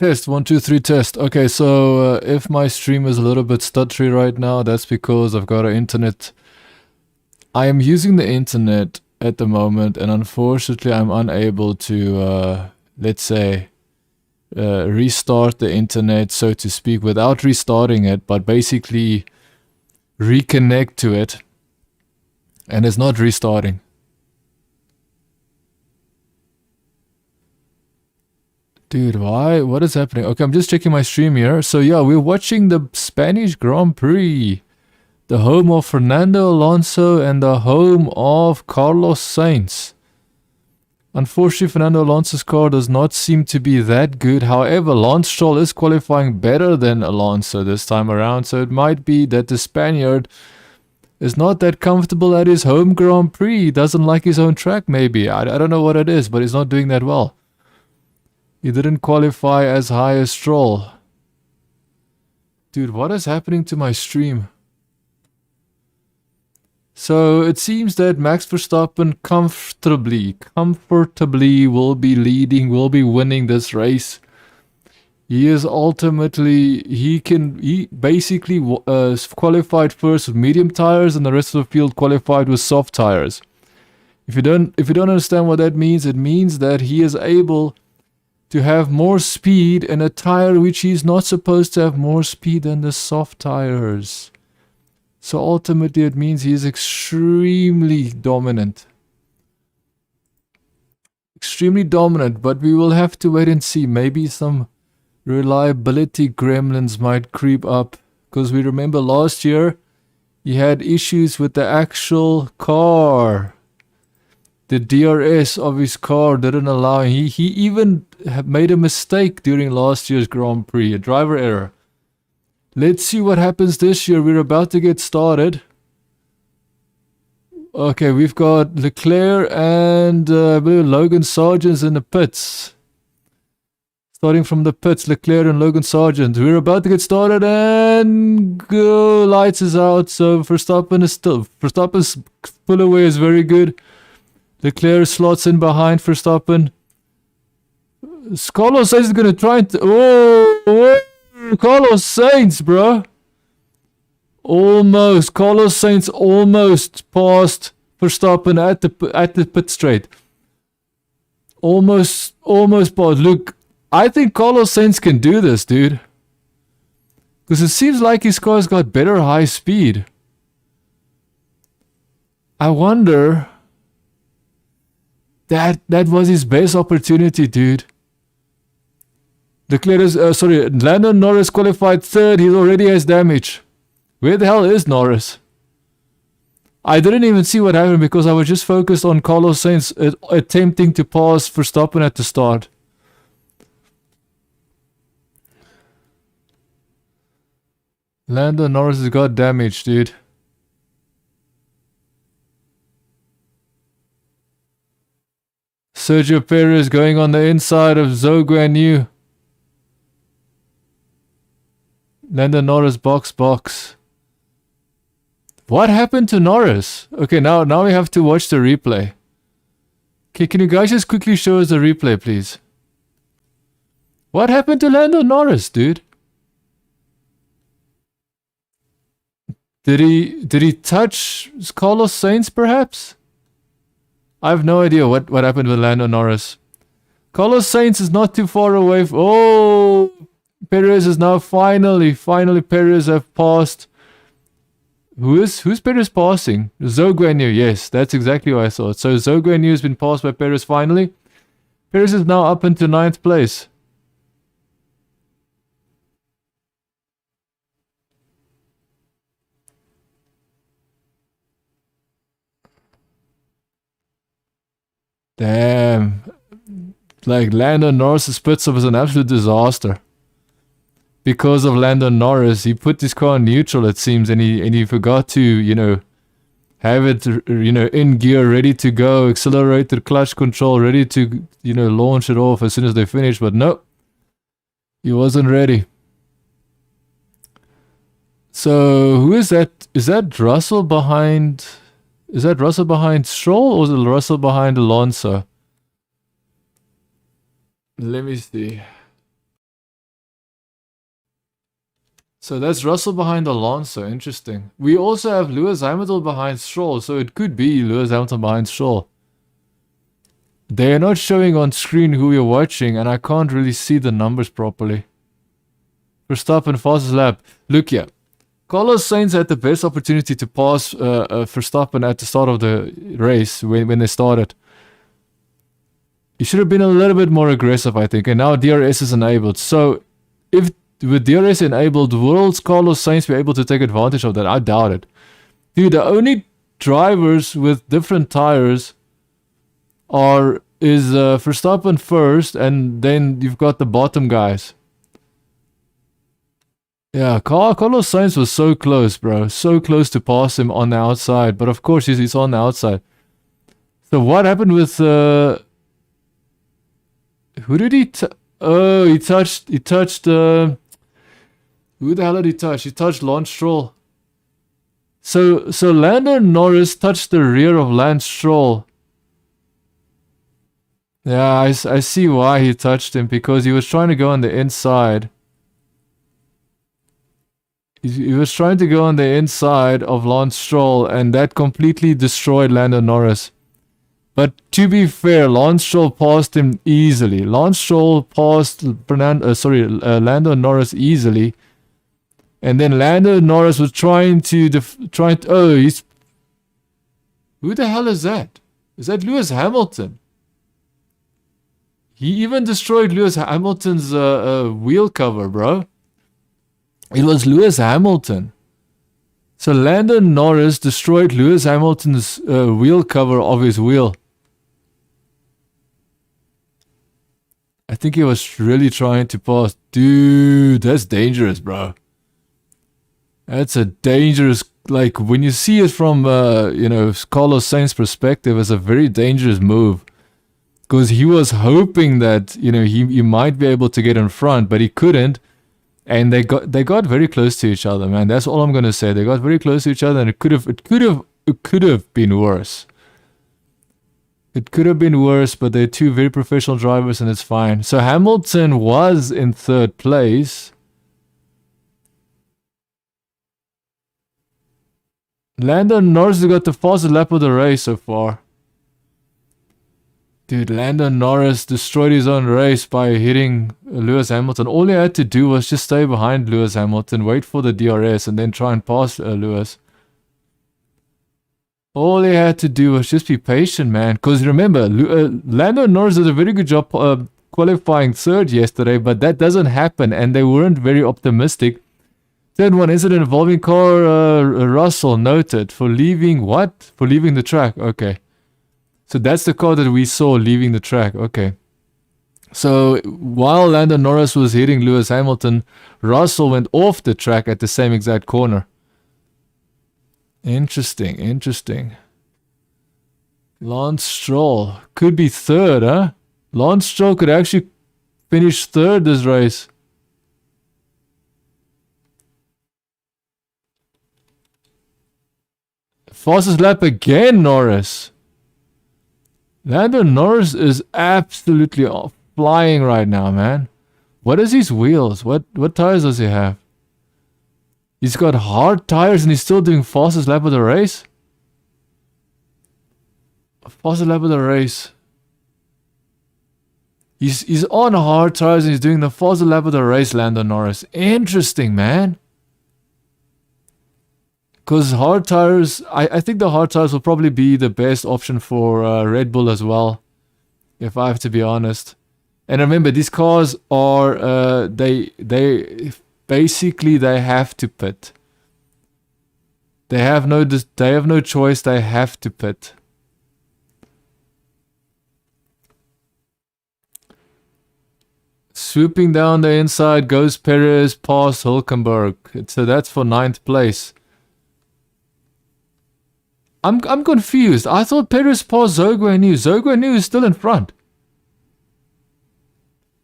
Test 1 2 3 test. Okay, so if my stream is a little bit stuttery right now, that's because I've got an internet. I am using the internet at the moment, and unfortunately, I'm unable to, let's say, restart the internet, so to speak, without restarting it, but basically reconnect to it, and it's not restarting. Dude, why? What is happening? Okay, I'm just checking my stream here. So yeah, we're watching the Spanish Grand Prix. The home of Fernando Alonso and the home of Carlos Sainz. Unfortunately, Fernando Alonso's car does not seem to be that good. However, Lance Stroll is qualifying better than Alonso this time around. So it might be that the Spaniard is not that comfortable at his home Grand Prix. He doesn't like his own track, maybe. I don't know what it is, but he's not doing that well. He didn't qualify as high as Stroll. Dude, what is happening to my stream? So it seems that Max Verstappen comfortably will be leading, will be winning this race. He is ultimately, he basically qualified first with medium tires, and the rest of the field qualified with soft tires. If you don't understand what that means, it means that he is able to have more speed in a tire which he's not supposed to have more speed than the soft tires. So ultimately it means he is extremely dominant. Extremely dominant, but we will have to wait and see. Maybe some reliability gremlins might creep up, because we remember last year he had issues with the actual car. The DRS of his car didn't allow him. He even made a mistake during last year's Grand Prix, a driver error. Let's see what happens this year. We're about to get started. Okay, we've got Leclerc and Logan Sargent's in the pits. Starting from the pits, Leclerc and Logan Sargent. We're about to get started and go. Lights is out, so Verstappen's pull away is very good. Leclerc slots in behind Verstappen. Carlos Sainz is going to try and... Carlos Sainz, bro. Almost. Carlos Sainz almost passed Verstappen at the pit straight. Almost passed. Look, I think Carlos Sainz can do this, dude. Because it seems like his car's got better high speed. I wonder... That was his best opportunity, dude. Leclerc is, Lando Norris qualified third. He already has damage. Where the hell is Norris? I didn't even see what happened because I was just focused on Carlos Sainz attempting to pass Verstappen at the start. Lando Norris has got damage, dude. Sergio Perez going on the inside of Zhou Guanyu. Lando Norris box. What happened to Norris? Okay, now we have to watch the replay. Okay, can you guys just quickly show us the replay, please? What happened to Lando Norris, dude? Did he touch Carlos Sainz, perhaps? I have no idea what happened with Lando Norris. Carlos Sainz is not too far away. Oh, Perez is now finally Perez have passed. Who's Perez passing? Zhou Guanyu, yes, that's exactly what I thought. So Zhou Guanyu has been passed by Perez finally. Perez is now up into 9th place. Damn. Like, Lando Norris' pit stop was an absolute disaster. Because of Lando Norris, he put his car in neutral, it seems, and he forgot to, you know, have it, you know, in gear, ready to go, accelerator, clutch control, ready to, you know, launch it off as soon as they finish. But no, he wasn't ready. So who is that? Is that Russell behind? Is that Russell behind Stroll, or is it Russell behind Alonso? Let me see. So that's Russell behind Alonso. Interesting. We also have Lewis Hamilton behind Stroll, so it could be Lewis Hamilton behind Stroll. They are not showing on screen who we're watching, and I can't really see the numbers properly. Verstappen fastest lap. Look here. Carlos Sainz had the best opportunity to pass Verstappen at the start of the race when they started. He should have been a little bit more aggressive, I think, and now DRS is enabled. So if with DRS enabled, will Carlos Sainz be able to take advantage of that? I doubt it. Dude, the only drivers with different tires is Verstappen first, and then you've got the bottom guys. Yeah, Carlos Sainz was so close, bro. So close to pass him on the outside, but of course he's on the outside. So what happened with who did he? Oh, he touched. Who the hell did he touch? He touched Lance Stroll. So Lando Norris touched the rear of Lance Stroll. Yeah, I see why he touched him, because he was trying to go on the inside. He was trying to go on the inside of Lance Stroll, and that completely destroyed Lando Norris. But to be fair, Lance Stroll passed him easily. Lance Stroll passed Lando Norris easily. And then Lando Norris was trying to who the hell is that? Is that Lewis Hamilton? He even destroyed Lewis Hamilton's wheel cover, bro. It was Lewis Hamilton. So Lando Norris destroyed Lewis Hamilton's wheel cover of his wheel. I think he was really trying to pass. Dude, that's dangerous, bro. That's a dangerous, like, when you see it from, Carlos Sainz's perspective, it's a very dangerous move. Because he was hoping that, he might be able to get in front, but he couldn't. And they got very close to each other, man. That's all I'm gonna say. They got very close to each other, and it could have been worse. It could have been worse, but they're two very professional drivers, and it's fine. So Hamilton was in third place. Lando Norris has got the fastest lap of the race so far. Dude, Lando Norris destroyed his own race by hitting Lewis Hamilton. All he had to do was just stay behind Lewis Hamilton, wait for the DRS, and then try and pass Lewis. All he had to do was just be patient, man. Because remember, Lando Norris did a very good job qualifying third yesterday, but that doesn't happen, and they weren't very optimistic. Third one, incident involving car Russell noted for leaving what? For leaving the track. Okay. So that's the car that we saw leaving the track. Okay. So while Lando Norris was hitting Lewis Hamilton, Russell went off the track at the same exact corner. Interesting, interesting. Lance Stroll could be third, huh? Lance Stroll could actually finish third this race. Fastest lap again, Norris. Lando Norris is absolutely flying right now, man. What is his wheels? What tires does he have? He's got hard tires and he's still doing fastest lap of the race? Fastest lap of the race. He's on hard tires and he's doing the fastest lap of the race, Lando Norris. Interesting, man. Because hard tires, I think the hard tires will probably be the best option for Red Bull as well, if I have to be honest. And remember, these cars are, they basically, they have to pit. They have no choice, they have to pit. Swooping down the inside goes Perez past Hülkenberg. So that's for 9th place. I'm confused. I thought Perez passed Zhou Guanyu. Zhou Guanyu is still in front.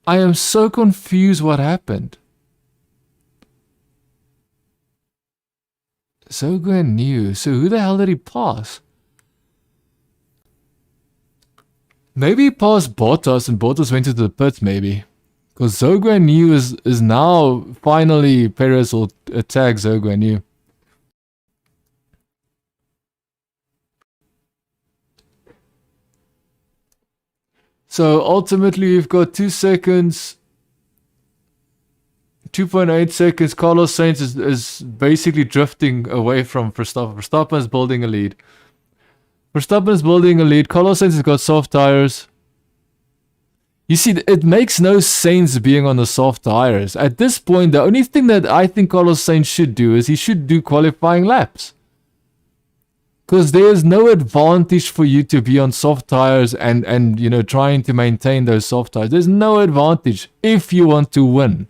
I am so confused what happened. Zhou Guanyu. So who the hell did he pass? Maybe he passed Bottas and Bottas went into the pits maybe. Because Zhou Guanyu is now finally Perez will attack Zhou Guanyu. So ultimately we've got 2 seconds, 2.8 seconds. Carlos Sainz is basically drifting away from Verstappen. Verstappen is building a lead. Carlos Sainz has got soft tires. You see, it makes no sense being on the soft tires. At this point, the only thing that I think Carlos Sainz should do is he should do qualifying laps. Because there is no advantage for you to be on soft tires and you know, trying to maintain those soft tires. There's no advantage if you want to win.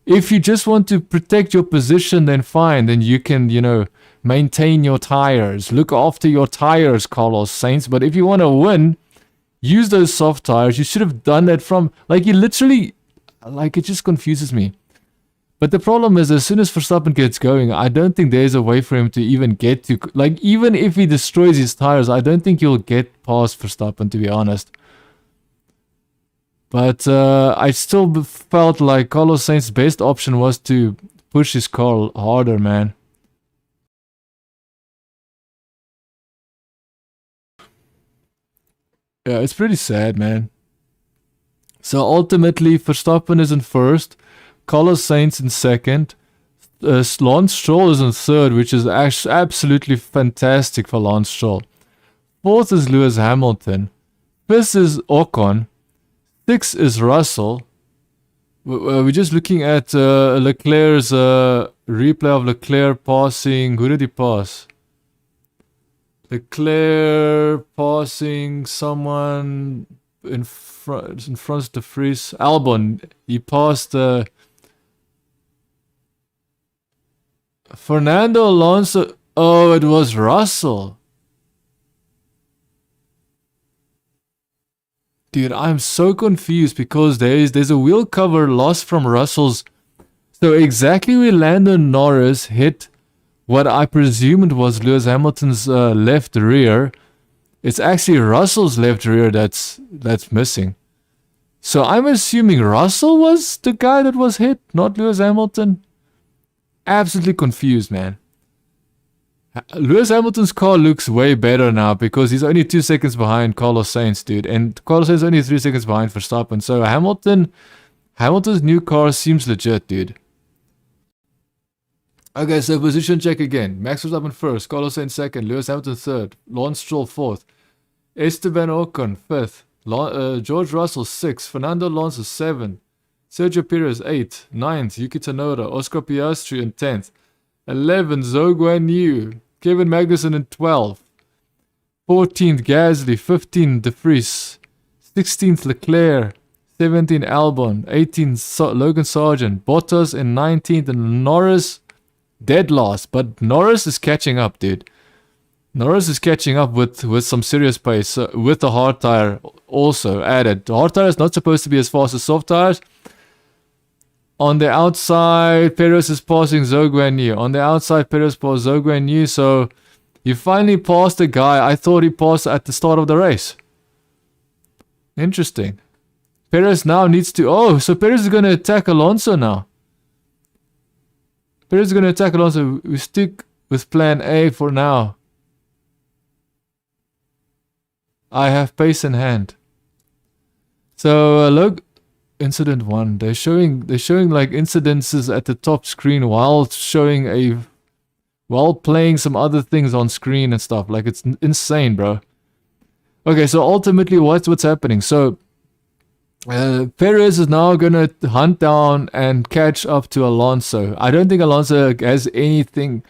If you just want to protect your position, then fine. Then you can, you know, maintain your tires. Look after your tires, Carlos Sainz. But if you want to win, use those soft tires. You should have done that from, like, you literally, like, it just confuses me. But the problem is, as soon as Verstappen gets going, I don't think there's a way for him to even get to, like, even if he destroys his tires, I don't think he'll get past Verstappen, to be honest. But I still felt like Carlos Sainz's best option was to push his car harder, man. Yeah, it's pretty sad, man. So ultimately, Verstappen is in first, Carlos Sainz in second, Lance Stroll is in third, which is absolutely fantastic for Lance Stroll. Fourth is Lewis Hamilton. Fifth is Ocon. Sixth is Russell. We're just looking at Leclerc's replay of Leclerc passing. Who did he pass? Leclerc passing someone in front of the Vries. Albon. He passed Fernando Alonso. Oh, it was Russell. Dude, I'm so confused because there's a wheel cover loss from Russell's. So exactly where Lando Norris hit what I presumed was Lewis Hamilton's left rear. It's actually Russell's left rear that's missing. So I'm assuming Russell was the guy that was hit, not Lewis Hamilton. Absolutely confused, man. Lewis Hamilton's car looks way better now because he's only 2 seconds behind Carlos Sainz, dude. And Carlos Sainz is only 3 seconds behind Verstappen. So Hamilton's new car seems legit, dude. Okay, so position check again. Max Verstappen first, Carlos Sainz second, Lewis Hamilton third, Lance Stroll fourth, Esteban Ocon fifth, George Russell sixth, Fernando Alonso seventh, Sergio Perez eighth, ninth, Yuki Tsunoda, Oscar Piastri in 10th, 11th, Zhou Guanyu, Kevin Magnussen in 12th, 14th, Gasly, 15th, De Vries, 16th, Leclerc, 17th, Albon, 18th, Logan Sargent, Bottas in 19th, and Norris dead last. But Norris is catching up, dude. Norris is catching up with some serious pace, with the hard tire also added. The hard tire is not supposed to be as fast as soft tires. On the outside, Perez is passing Zhou Guanyu. On the outside, Perez passed Zhou Guanyu. So he finally passed a guy I thought he passed at the start of the race. Interesting. Perez now needs to... Oh, so Perez is going to attack Alonso now. Perez is going to attack Alonso. We stick with plan A for now. I have pace in hand. So look... Incident 1. They're showing like incidences at the top screen while playing some other things on screen and stuff. Like, it's insane, bro. Okay, so ultimately what's happening? So Perez is now gonna hunt down and catch up to Alonso. I don't think Alonso has anything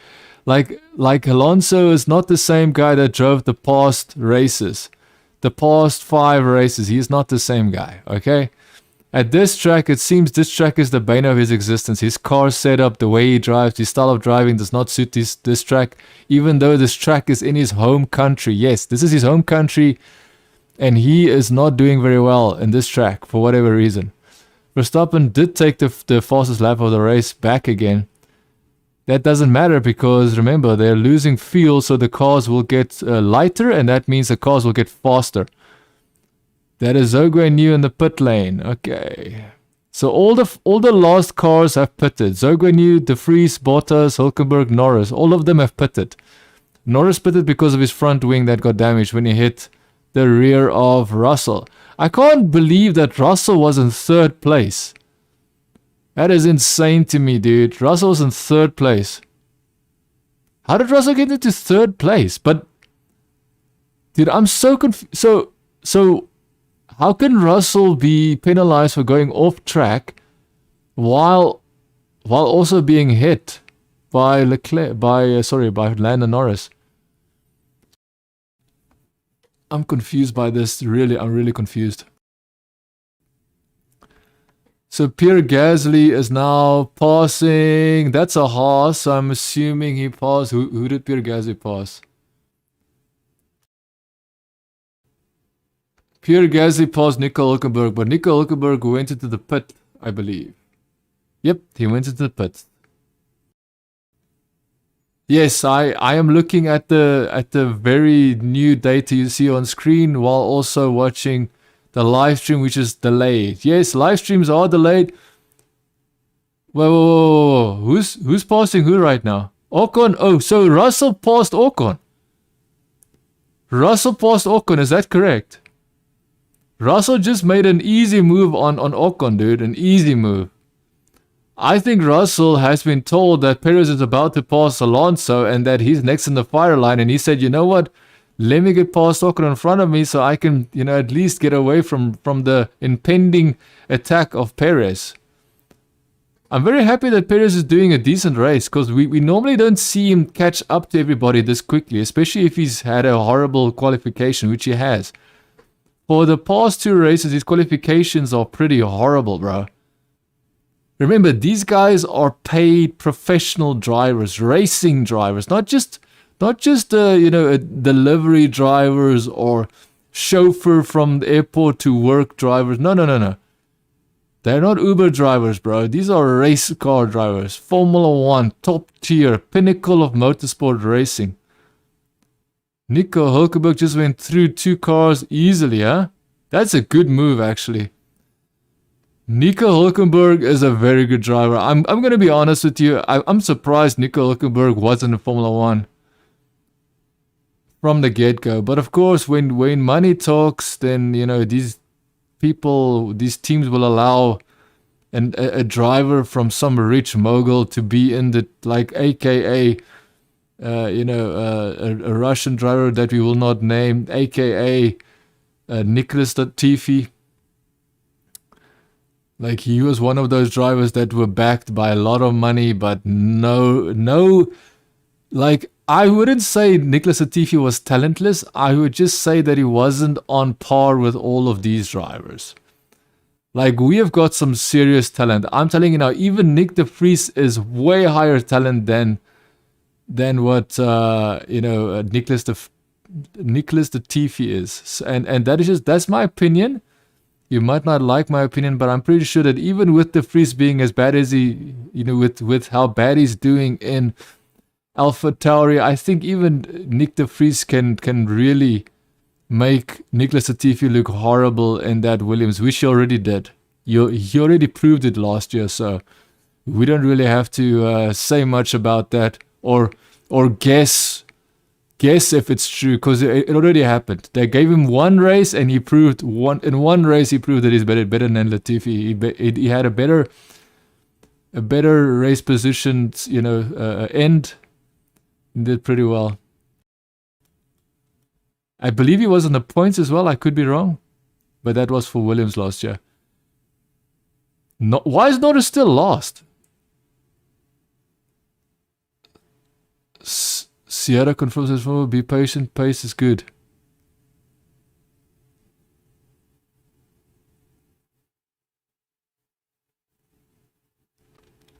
like Alonso is not the same guy that drove the past races. The past 5 races, he's not the same guy, okay? At this track, it seems this track is the bane of his existence. His car setup, the way he drives, his style of driving does not suit this track, even though this track is in his home country. Yes, this is his home country, and he is not doing very well in this track for whatever reason. Verstappen did take the fastest lap of the race back again. That doesn't matter because, remember, they're losing fuel, so the cars will get lighter, and that means the cars will get faster. That is Zhou Guanyu in the pit lane. Okay. So all the last cars have pitted. Zoganu, De Vries, Bottas, Hülkenberg, Norris. All of them have pitted. Norris pitted because of his front wing that got damaged when he hit the rear of Russell. I can't believe that Russell was in third place. That is insane to me, dude. Russell was in third place. How did Russell get into third place? But, dude, I'm so confused. So, how can Russell be penalized for going off track while also being hit by by Lando Norris? I'm confused by this. Really, I'm really confused. So Pierre Gasly is now passing. That's a Haas. So I'm assuming he passed. Who did Pierre Gasly pass? Pierre Gasly passed Nico Hülkenberg, but Nico Hülkenberg went into the pit, I believe. Yep, he went into the pit. Yes, I am looking at the very new data you see on screen while also watching the live stream, which is delayed. Yes, live streams are delayed. Whoa. Who's passing who right now? Ocon. Oh, so Russell passed Ocon. Russell passed Ocon, is that correct? Russell just made an easy move on Ocon, dude. An easy move. I think Russell has been told that Perez is about to pass Alonso and that he's next in the fire line. And he said, you know what? Let me get past Ocon in front of me so I can, at least get away from the impending attack of Perez. I'm very happy that Perez is doing a decent race because we normally don't see him catch up to everybody this quickly, especially if he's had a horrible qualification, which he has. For the past two races, his qualifications are pretty horrible, bro. Remember, these guys are paid professional drivers, racing drivers, not just delivery drivers or chauffeur from the airport to work drivers. No. They're not Uber drivers, bro. These are race car drivers. Formula 1, top tier, pinnacle of motorsport racing. Nico Hülkenberg just went through two cars easily, huh? That's a good move, actually. Nico Hülkenberg is a very good driver. I'm going to be honest with you. I'm surprised Nico Hülkenberg wasn't in Formula 1 from the get-go. But of course, when money talks, then, these teams will allow a driver from some rich mogul to be in the, AKA, a Russian driver that we will not name, AKA Nicholas Latifi. He was one of those drivers that were backed by a lot of money, but no, I wouldn't say Nicholas Latifi was talentless. I would just say that he wasn't on par with all of these drivers. We have got some serious talent. I'm telling you now, even Nick De Vries is way higher talent than what Nicholas Latifi is. And that's my opinion. You might not like my opinion, but I'm pretty sure that even with De Vries being as bad as he, with how bad he's doing in AlphaTauri, I think even Nick De Vries can really make Nicholas Latifi look horrible in that Williams, which he already did. He already proved it last year, so we don't really have to say much about that or guess if it's true, because it already happened. They gave him one race and he proved that he's better than Latifi. He had a better race position, end. He did pretty well. I believe he was on the points as well. I could be wrong, but that was for Williams last year. Why is Norris still lost? Sierra confirms his form. Be patient. Pace is good.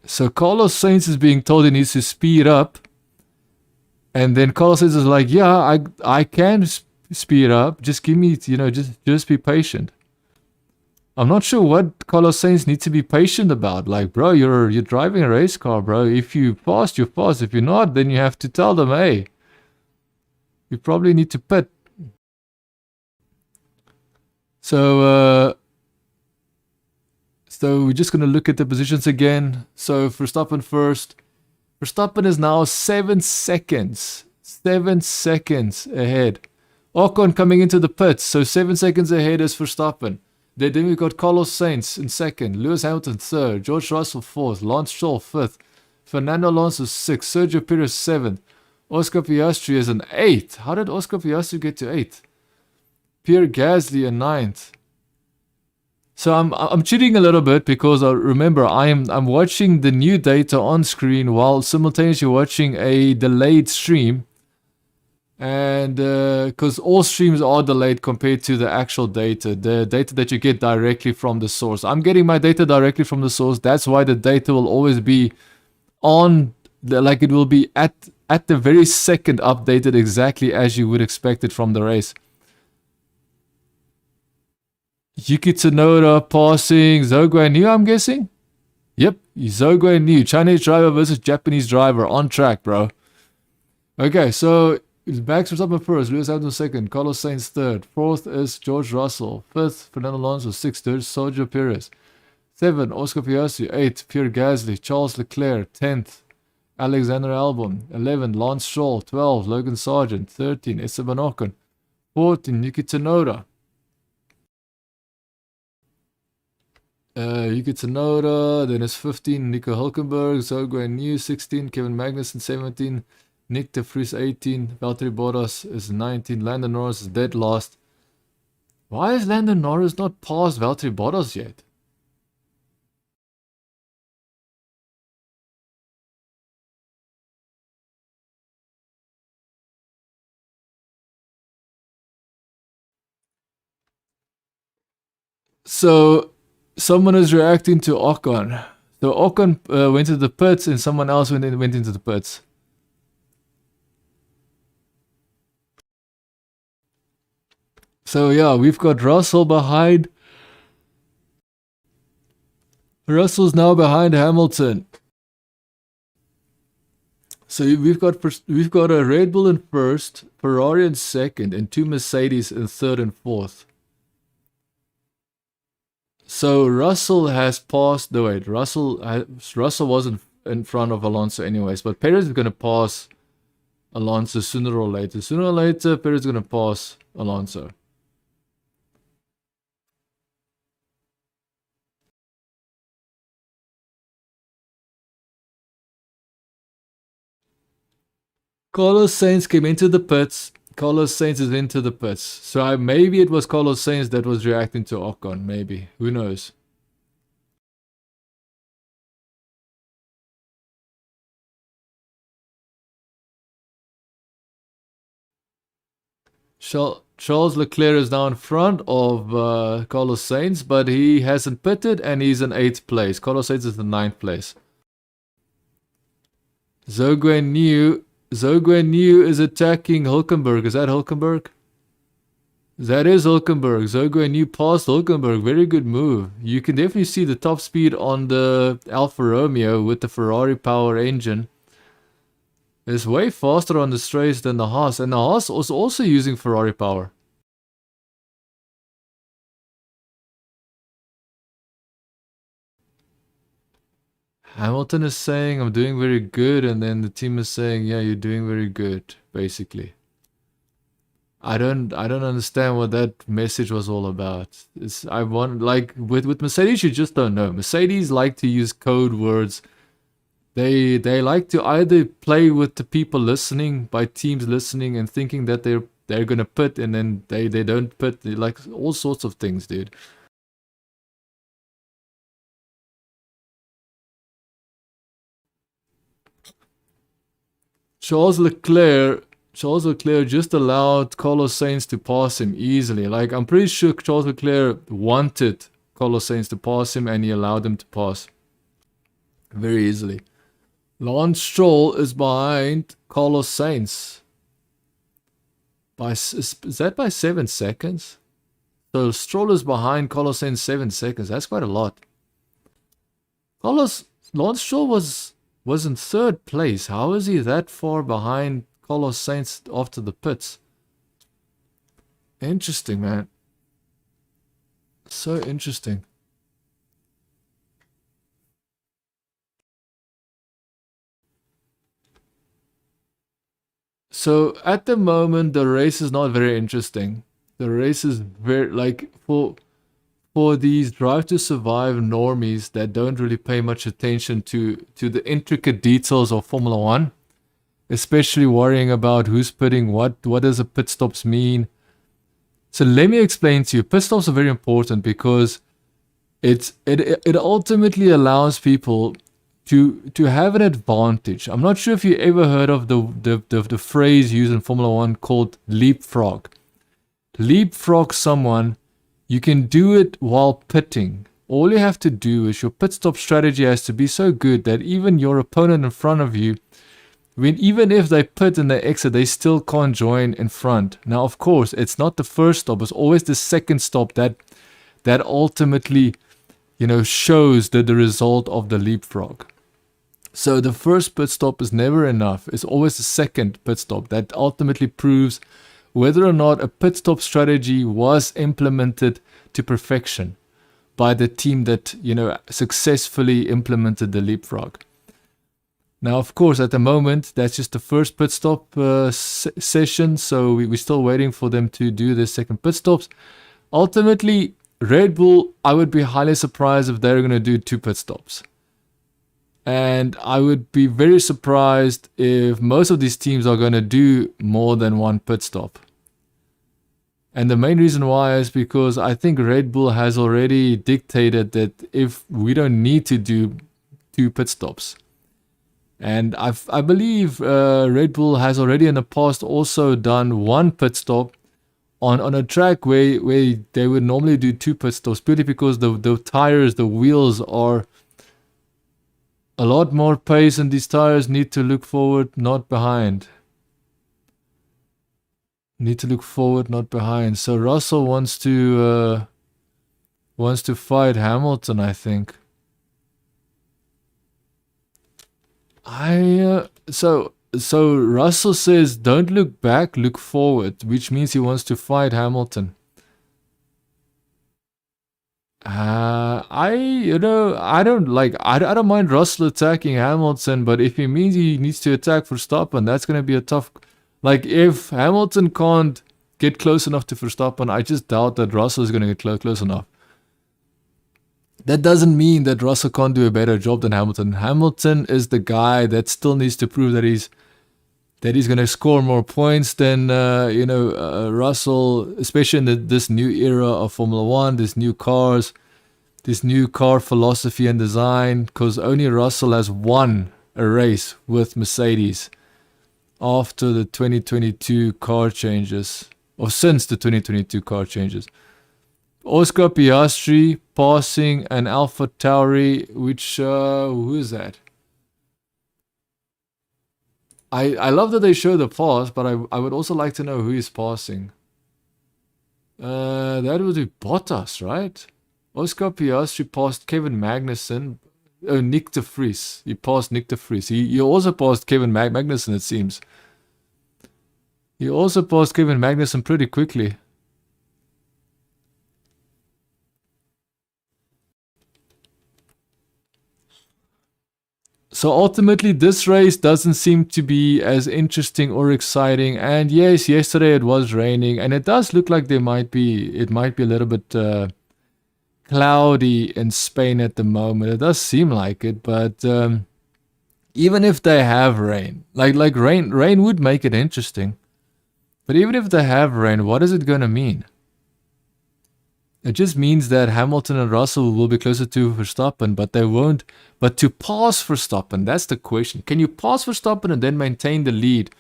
So Carlos Sainz is being told he needs to speed up, and then Carlos Sainz is like, "Yeah, I can speed up. Just give me, just be patient." I'm not sure what Carlos Sainz needs to be patient about. Bro, you're driving a race car, bro. If you pass, you pass. If you're not, then you have to tell them, hey, you probably need to pit. So So we're just going to look at the positions again. So Verstappen first. Verstappen is now 7 seconds. 7 seconds ahead. Ocon coming into the pits. So 7 seconds ahead is Verstappen. Then we've got Carlos Sainz in second. Lewis Hamilton third. George Russell fourth. Lance Stroll fifth. Fernando Alonso sixth. Sergio Perez seventh. Oscar Piastri is an 8th. How did Oscar Piastri get to 8th? Pierre Gasly a 9th. So I'm cheating a little bit because remember I'm watching the new data on screen while simultaneously watching a delayed stream, and because all streams are delayed compared to the actual data, the data that you get directly from the source. I'm getting my data directly from the source. That's why the data will always be on like it will be at the very second updated exactly as you would expect it from the race. Yuki Tsunoda passing Zhou Guanyu, I'm guessing? Yep, Zhou Guanyu, Chinese driver versus Japanese driver, on track, bro. Okay, so Max Verstappen first, Lewis Hamilton second, Carlos Sainz third, fourth is George Russell, fifth Fernando Alonso, sixth Sergio Perez, 7 Oscar Piastri, 8 Pierre Gasly, Charles Leclerc, 10th Alexander Albon, 11 Lance Stroll, 12 Logan Sargent, 13 Esteban Ocon, 14 Yuki Tsunoda. Yuki Tsunoda, then it's 15 Nico Hülkenberg, Zhou Guanyu 16, Kevin Magnussen 17, Nick de Vries 18, Valtteri Bottas is 19, Lando Norris is dead last. Why is Lando Norris not past Valtteri Bottas yet? So someone is reacting to Ocon. So Ocon went to the pits and someone else went into the pits. So yeah, we've got Russell behind. Russell's now behind Hamilton. So we've got a Red Bull in first, Ferrari in second, and 2 Mercedes in third and fourth. So Russell has passed. No, wait, Russell wasn't in front of Alonso anyways, but Perez is going to pass Alonso sooner or later. Sooner or later, Perez is going to pass Alonso. Carlos Sainz came into the pits. Carlos Sainz is into the pits. So maybe it was Carlos Sainz that was reacting to Ocon. Maybe. Who knows? Charles Leclerc is now in front of Carlos Sainz, but he hasn't pitted and he's in 8th place. Carlos Sainz is in 9th place. Zhou Guanyu is attacking Hülkenberg. Is that Hülkenberg? That is Hülkenberg. Zhou Guanyu passed Hülkenberg. Very good move. You can definitely see the top speed on the Alfa Romeo with the Ferrari power engine. It's way faster on the straights than the Haas. And the Haas was also using Ferrari power. Hamilton is saying, I'm doing very good. And then the team is saying, yeah, you're doing very good, basically. I don't understand what that message was all about. With Mercedes, you just don't know. Mercedes like to use code words. They like to either play with the people listening, by teams listening and thinking that they're gonna pit, and then they don't pit. They like all sorts of things, dude. Charles Leclerc just allowed Carlos Sainz to pass him easily. Like, I'm pretty sure Charles Leclerc wanted Carlos Sainz to pass him and he allowed him to pass very easily. Lance Stroll is behind Carlos Sainz. Is that by 7 seconds? So Stroll is behind Carlos Sainz 7 seconds. That's quite a lot. Lance Stroll was in 3rd place. How is he that far behind Carlos Sainz after the pits? Interesting, man. So interesting. So at the moment, the race is not very interesting. The race is very like for these Drive to Survive normies that don't really pay much attention to the intricate details of Formula One, especially worrying about who's pitting what does a pit stops mean. So let me explain to you. Pit stops are very important because it ultimately allows people to have an advantage. I'm not sure if you ever heard of the phrase used in Formula One called leapfrog. Leapfrog someone. You can do it while pitting. All you have to do is your pit stop strategy has to be so good that even your opponent in front of you, even if they pit and they exit, they still can't join in front. Now, of course, it's not the first stop. It's always the second stop that ultimately, shows the result of the leapfrog. So the first pit stop is never enough. It's always the second pit stop that ultimately proves whether or not a pit stop strategy was implemented to perfection by the team that, successfully implemented the leapfrog. Now, of course, at the moment, that's just the first pit stop session, so we're still waiting for them to do their second pit stops. Ultimately, Red Bull, I would be highly surprised if they're going to do 2 pit stops. And I would be very surprised if most of these teams are going to do more than 1 pit stop. And the main reason why is because I think Red Bull has already dictated that if we don't need to do 2 pit stops. And I believe Red Bull has already in the past also done 1 pit stop on a track where they would normally do 2 pit stops, purely because the tires, the wheels are a lot more pace, and these tires need to look forward, not behind. Need to look forward, not behind. So Russell wants to fight Hamilton, I think. So Russell says, don't look back, look forward, which means he wants to fight Hamilton. I don't mind Russell attacking Hamilton, but if he means he needs to attack Verstappen, that's going to be a tough. Like, if Hamilton can't get close enough to Verstappen, I just doubt that Russell is going to get close enough. That doesn't mean that Russell can't do a better job than Hamilton. Hamilton is the guy that still needs to prove that he's going to score more points than Russell, especially in this new era of Formula One, this new cars, this new car philosophy and design, because only Russell has won a race with Mercedes after the 2022 car changes, or since the 2022 car changes. Oscar Piastri passing an Alpha Tauri, which, who is that? I love that they show the pass, but I would also like to know who is passing. That would be Bottas, right? Oscar Piastri passed Kevin Magnussen. Oh, Nick de Vries. He passed Nick de Vries. He also passed Kevin Magnussen, it seems. He also passed Kevin Magnussen pretty quickly. So ultimately, this race doesn't seem to be as interesting or exciting. And yes, yesterday it was raining, and it does look like it might be a little bit cloudy in Spain at the moment. It does seem like it, but even if they have rain, like rain would make it interesting. But even if they have rain, what is it going to mean? It just means that Hamilton and Russell will be closer to Verstappen, but they won't. But to pass Verstappen, that's the question. Can you pass Verstappen and then maintain the lead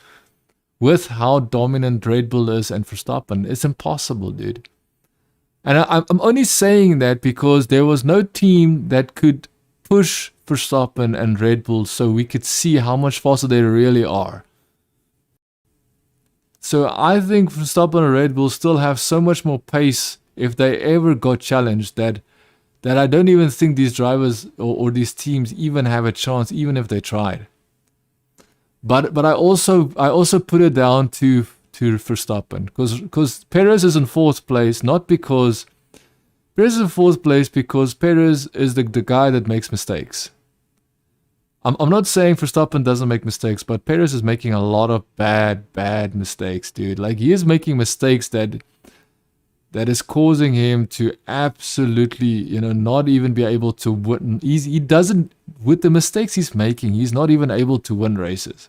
with how dominant Red Bull is and Verstappen? It's impossible, dude. And I'm only saying that because there was no team that could push Verstappen and Red Bull so we could see how much faster they really are. So I think Verstappen and Red Bull still have so much more pace if they ever got challenged that I don't even think these drivers or these teams even have a chance, even if they tried. But I also put it down to Verstappen because Perez is in 4th place, not because Perez is in 4th place because Perez is the guy that makes mistakes. I'm not saying Verstappen doesn't make mistakes, but Perez is making a lot of bad mistakes, dude. Like, he is making mistakes that is causing him to absolutely, you know, not even be able to win. He doesn't, with the mistakes he's making, he's not even able to win races.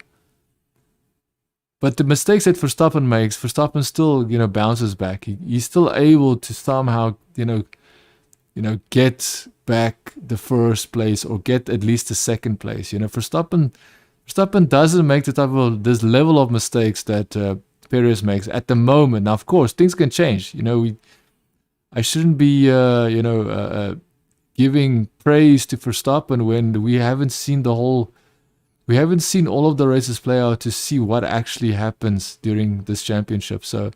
But the mistakes that Verstappen makes, Verstappen still, you know, bounces back. He's still able to somehow, you know, get back the first place or get at least the second place. You know, Verstappen doesn't make the type of this level of mistakes that Perez makes at the moment. Now, of course, things can change. You know, I shouldn't be, giving praise to Verstappen when we haven't seen all of the races play out to see what actually happens during this championship. So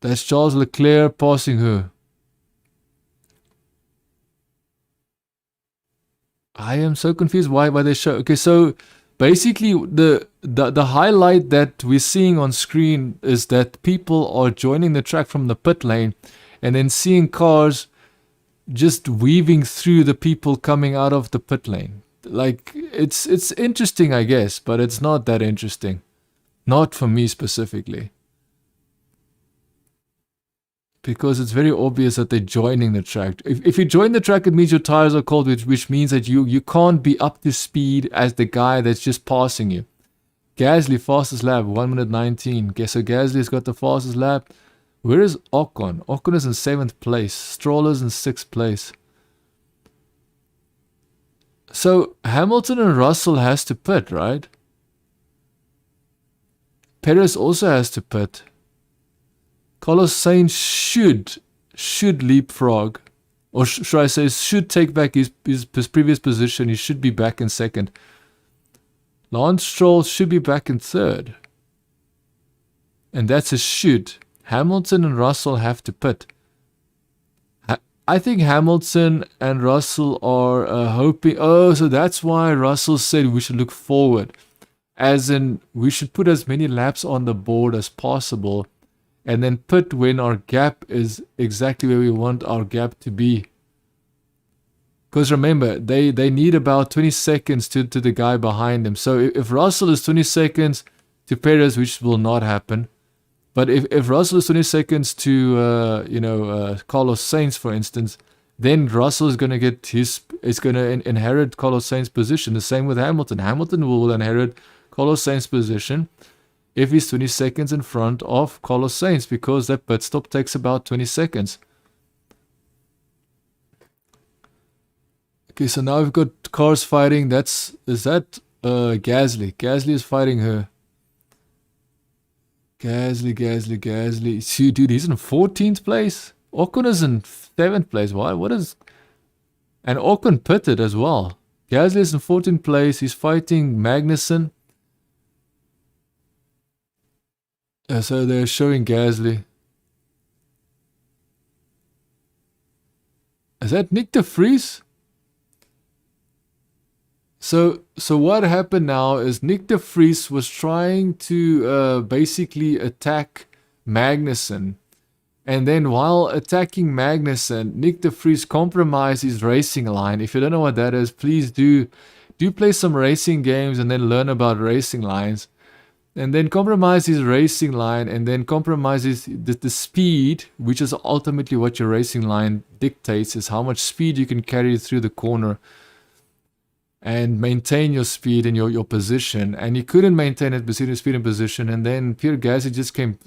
that's Charles Leclerc passing who? I am so confused why they show. Okay, so basically the highlight that we're seeing on screen is that people are joining the track from the pit lane and then seeing cars just weaving through the people coming out of the pit lane. Like, it's interesting, I guess, but it's not that interesting. Not for me specifically. Because it's very obvious that they're joining the track. If you join the track, it means your tires are cold, which means that you can't be up to speed as the guy that's just passing you. Gasly, fastest lap, 1 minute 19. So Gasly's got the fastest lap. Where is Ocon? Ocon is in 7th place. Stroll is in 6th place. So Hamilton and Russell has to pit, right? Perez also has to pit. Carlos Sainz should leapfrog, or should I say, should take back his previous position. He should be back in 2nd. Lance Stroll should be back in 3rd. And that's a should. Hamilton and Russell have to pit. I think Hamilton and Russell are hoping... Oh, so that's why Russell said we should look forward. As in, we should put as many laps on the board as possible and then pit when our gap is exactly where we want our gap to be. Because remember, they need about 20 seconds to the guy behind him. So if Russell is 20 seconds to Perez, which will not happen, but if Russell is 20 seconds to Carlos Sainz, for instance, then Russell is going to inherit Carlos Sainz's position. The same with Hamilton. Hamilton will inherit Carlos Sainz's position if he's 20 seconds in front of Carlos Sainz, because that pit stop takes about 20 seconds. Okay, so now we've got cars fighting. Is that Gasly? Gasly is fighting her. Gasly. See, dude, he's in 14th place. Ocon is in 7th place. Why? What is... And Ocon pitted as well. Gasly is in 14th place. He's fighting Magnussen. So they're showing Gasly. Is that Nick de Vries? So what happened now is Nick de Vries was trying to basically attack Magnussen. And then while attacking Magnussen, Nick de Vries compromised his racing line. If you don't know what that is, please do play some racing games and then learn about racing lines. And then compromise his racing line and then compromises the speed, which is ultimately what your racing line dictates, is how much speed you can carry through the corner and maintain your speed and your position. And he couldn't maintain it between speed and position. And then Pierre Gasly just came,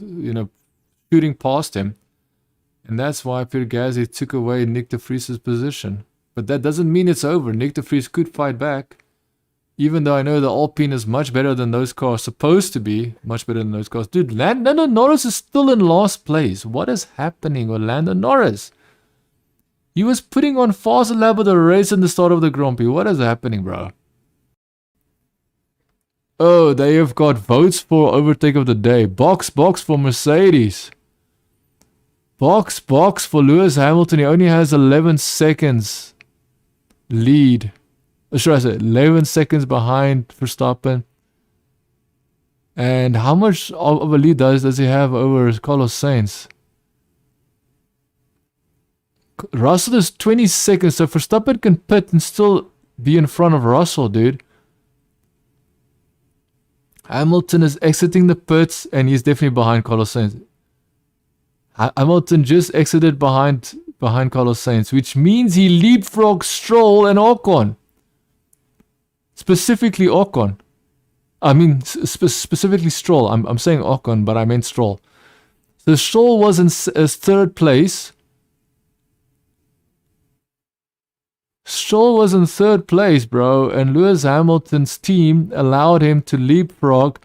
shooting past him. And that's why Pierre Gasly took away Nick de Vries' position. But that doesn't mean it's over. Nick de Vries could fight back. Even though I know the Alpine is much better than those cars, supposed to be much better than those cars. Dude, Lando Norris is still in last place. What is happening with Lando Norris? He was putting on faster lap of the race in the start of the Grand Prix. What is happening, bro? Oh, they have got votes for overtake of the day. Box for Mercedes. Box for Lewis Hamilton. He only has 11 seconds lead. Or should I say 11 seconds behind Verstappen. And how much of a lead does he have over Carlos Sainz? Russell is 20 seconds, so Verstappen can pit and still be in front of Russell, dude. Hamilton is exiting the pits, and he's definitely behind Carlos Sainz. Hamilton just exited behind Carlos Sainz, which means he leapfrogged Stroll and Ocon. Specifically Ocon. I mean, specifically Stroll. I'm saying Ocon, but I meant Stroll. So Stroll was in third place. Stroll was in third place, bro, and Lewis Hamilton's team allowed him to leapfrog.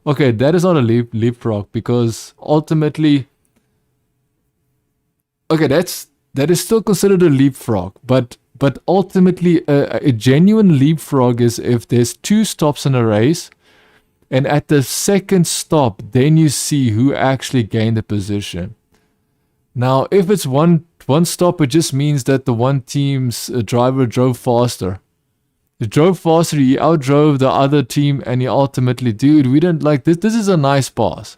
Okay, that is not a leapfrog, because ultimately, okay, that is still considered a leapfrog, but ultimately a genuine leapfrog is if there's 2 stops in a race, and at the second stop, then you see who actually gained the position. Now, if it's one stop, it just means that the one team's driver drove faster. He drove faster, he outdrove the other team, and he ultimately, dude, we didn't like this. This is a nice pass,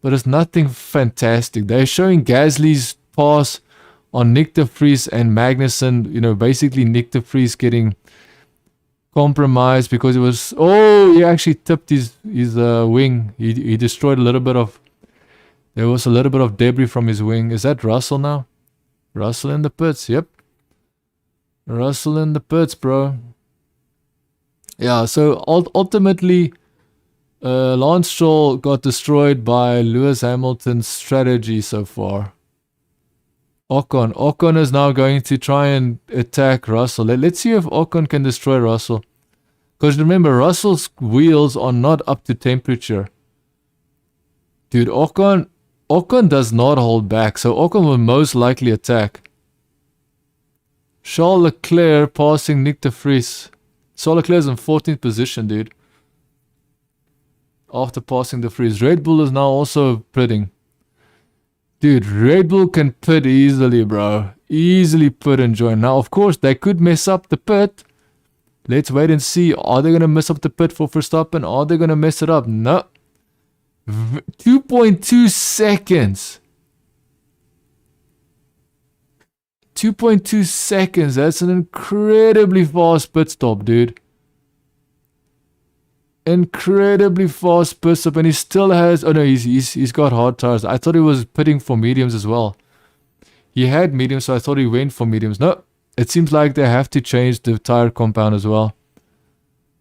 but it's nothing fantastic. They're showing Gasly's pass on Nick de Vries and Magnussen. You know, basically Nick de Vries getting compromised because it was, he actually tipped his wing. He destroyed a little bit of. There was a little bit of debris from his wing. Is that Russell now? Russell in the pits. Yep. Russell in the pits, bro. Yeah, so ultimately, Lance Stroll got destroyed by Lewis Hamilton's strategy so far. Ocon is now going to try and attack Russell. Let's see if Ocon can destroy Russell. Because remember, Russell's wheels are not up to temperature. Dude, Ocon does not hold back, so Ocon will most likely attack. Charles Leclerc passing Nick de Vries. Charles Leclerc is in 14th position, dude. After passing de Vries. Red Bull is now also pitting. Dude, Red Bull can pit easily, bro. Easily pit and join. Now, of course, they could mess up the pit. Let's wait and see. Are they going to mess up the pit for Verstappen? Are they going to mess it up? No. 2.2 seconds. 2.2 seconds. That's an incredibly fast pit stop, dude. Incredibly fast pit stop, and he still has. Oh no, he's got hard tires. I thought he was pitting for mediums as well. He had mediums, so I thought he went for mediums. No, it seems like they have to change the tire compound as well.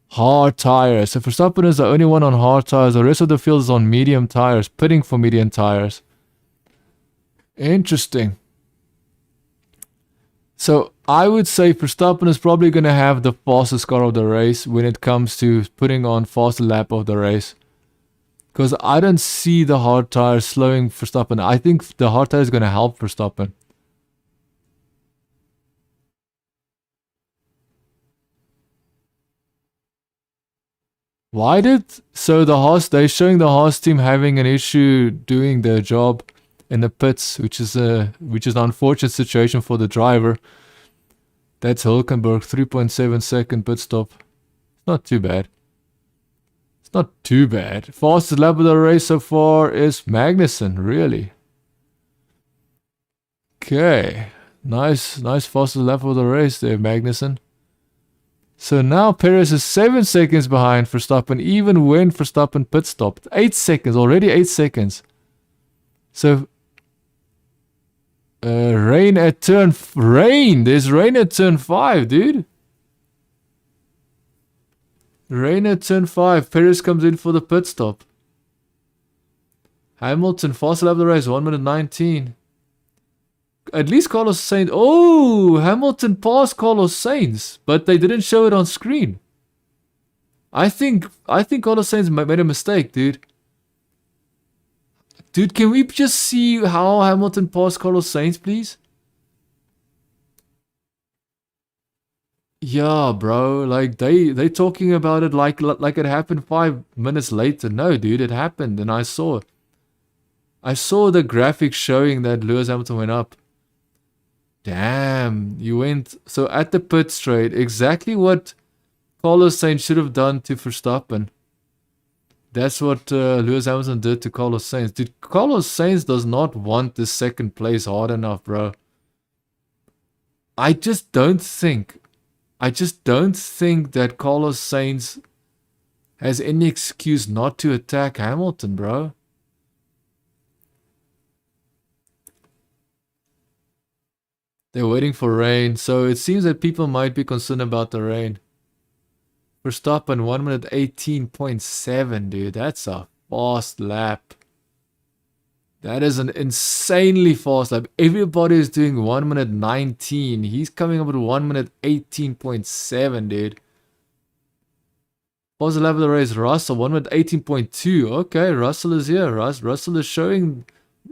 Hard tires. So Verstappen is the only one on hard tires. The rest of the field is on medium tires, pitting for medium tires. Interesting. So I would say Verstappen is probably going to have the fastest car of the race when it comes to putting on fastest lap of the race. Because I don't see the hard tires slowing Verstappen. I think the hard tire is going to help Verstappen. So the Haas, they're showing the Haas team having an issue doing their job in the pits, which is an unfortunate situation for the driver. That's Hülkenberg, 3.7 second pit stop. It's not too bad. It's not too bad. Fastest lap of the race so far is Magnussen, really. Okay. Nice fastest lap of the race there, Magnussen. So now Perez is 7 seconds behind Verstappen, even when Verstappen pit stopped. 8 seconds, already 8 seconds. So, there's rain at turn 5, dude. Rain at turn 5. Perez comes in for the pit stop. Hamilton, fast lap of the race, 1 minute 19. At least Carlos Sainz. Oh, Hamilton passed Carlos Sainz, but they didn't show it on screen. I think Carlos Sainz made a mistake, dude. Dude, can we just see how Hamilton passed Carlos Sainz, please? Yeah, bro. Like they talking about it like it happened 5 minutes later. No, dude, it happened, and I saw it. I saw the graphics showing that Lewis Hamilton went up. Damn, you went so at the pit straight. Exactly what Carlos Sainz should have done to Verstappen. That's what Lewis Hamilton did to Carlos Sainz. Dude, Carlos Sainz does not want the second place hard enough, bro. I just don't think I just don't think that Carlos Sainz has any excuse not to attack Hamilton, bro. They're waiting for rain, so it seems that people might be concerned about the rain. Verstappen 1 minute 18.7, dude. That's a fast lap. That is an insanely fast lap. Everybody is doing 1 minute 19. He's coming up with 1 minute 18.7, dude. What's the lap of the race? Russell, 1 minute 18.2. Okay, Russell is here. Russell is showing...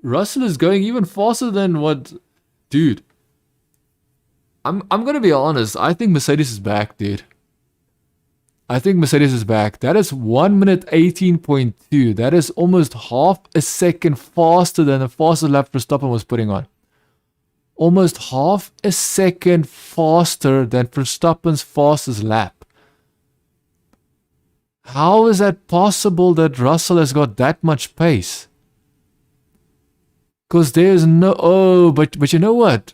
Russell is going even faster than what... Dude. I'm gonna be honest. I think Mercedes is back, dude. I think Mercedes is back. That is 1 minute 18.2. That is almost half a second faster than the fastest lap Verstappen was putting on. Almost half a second faster than Verstappen's fastest lap. How is that possible that Russell has got that much pace? Because there's no... Oh, but you know what?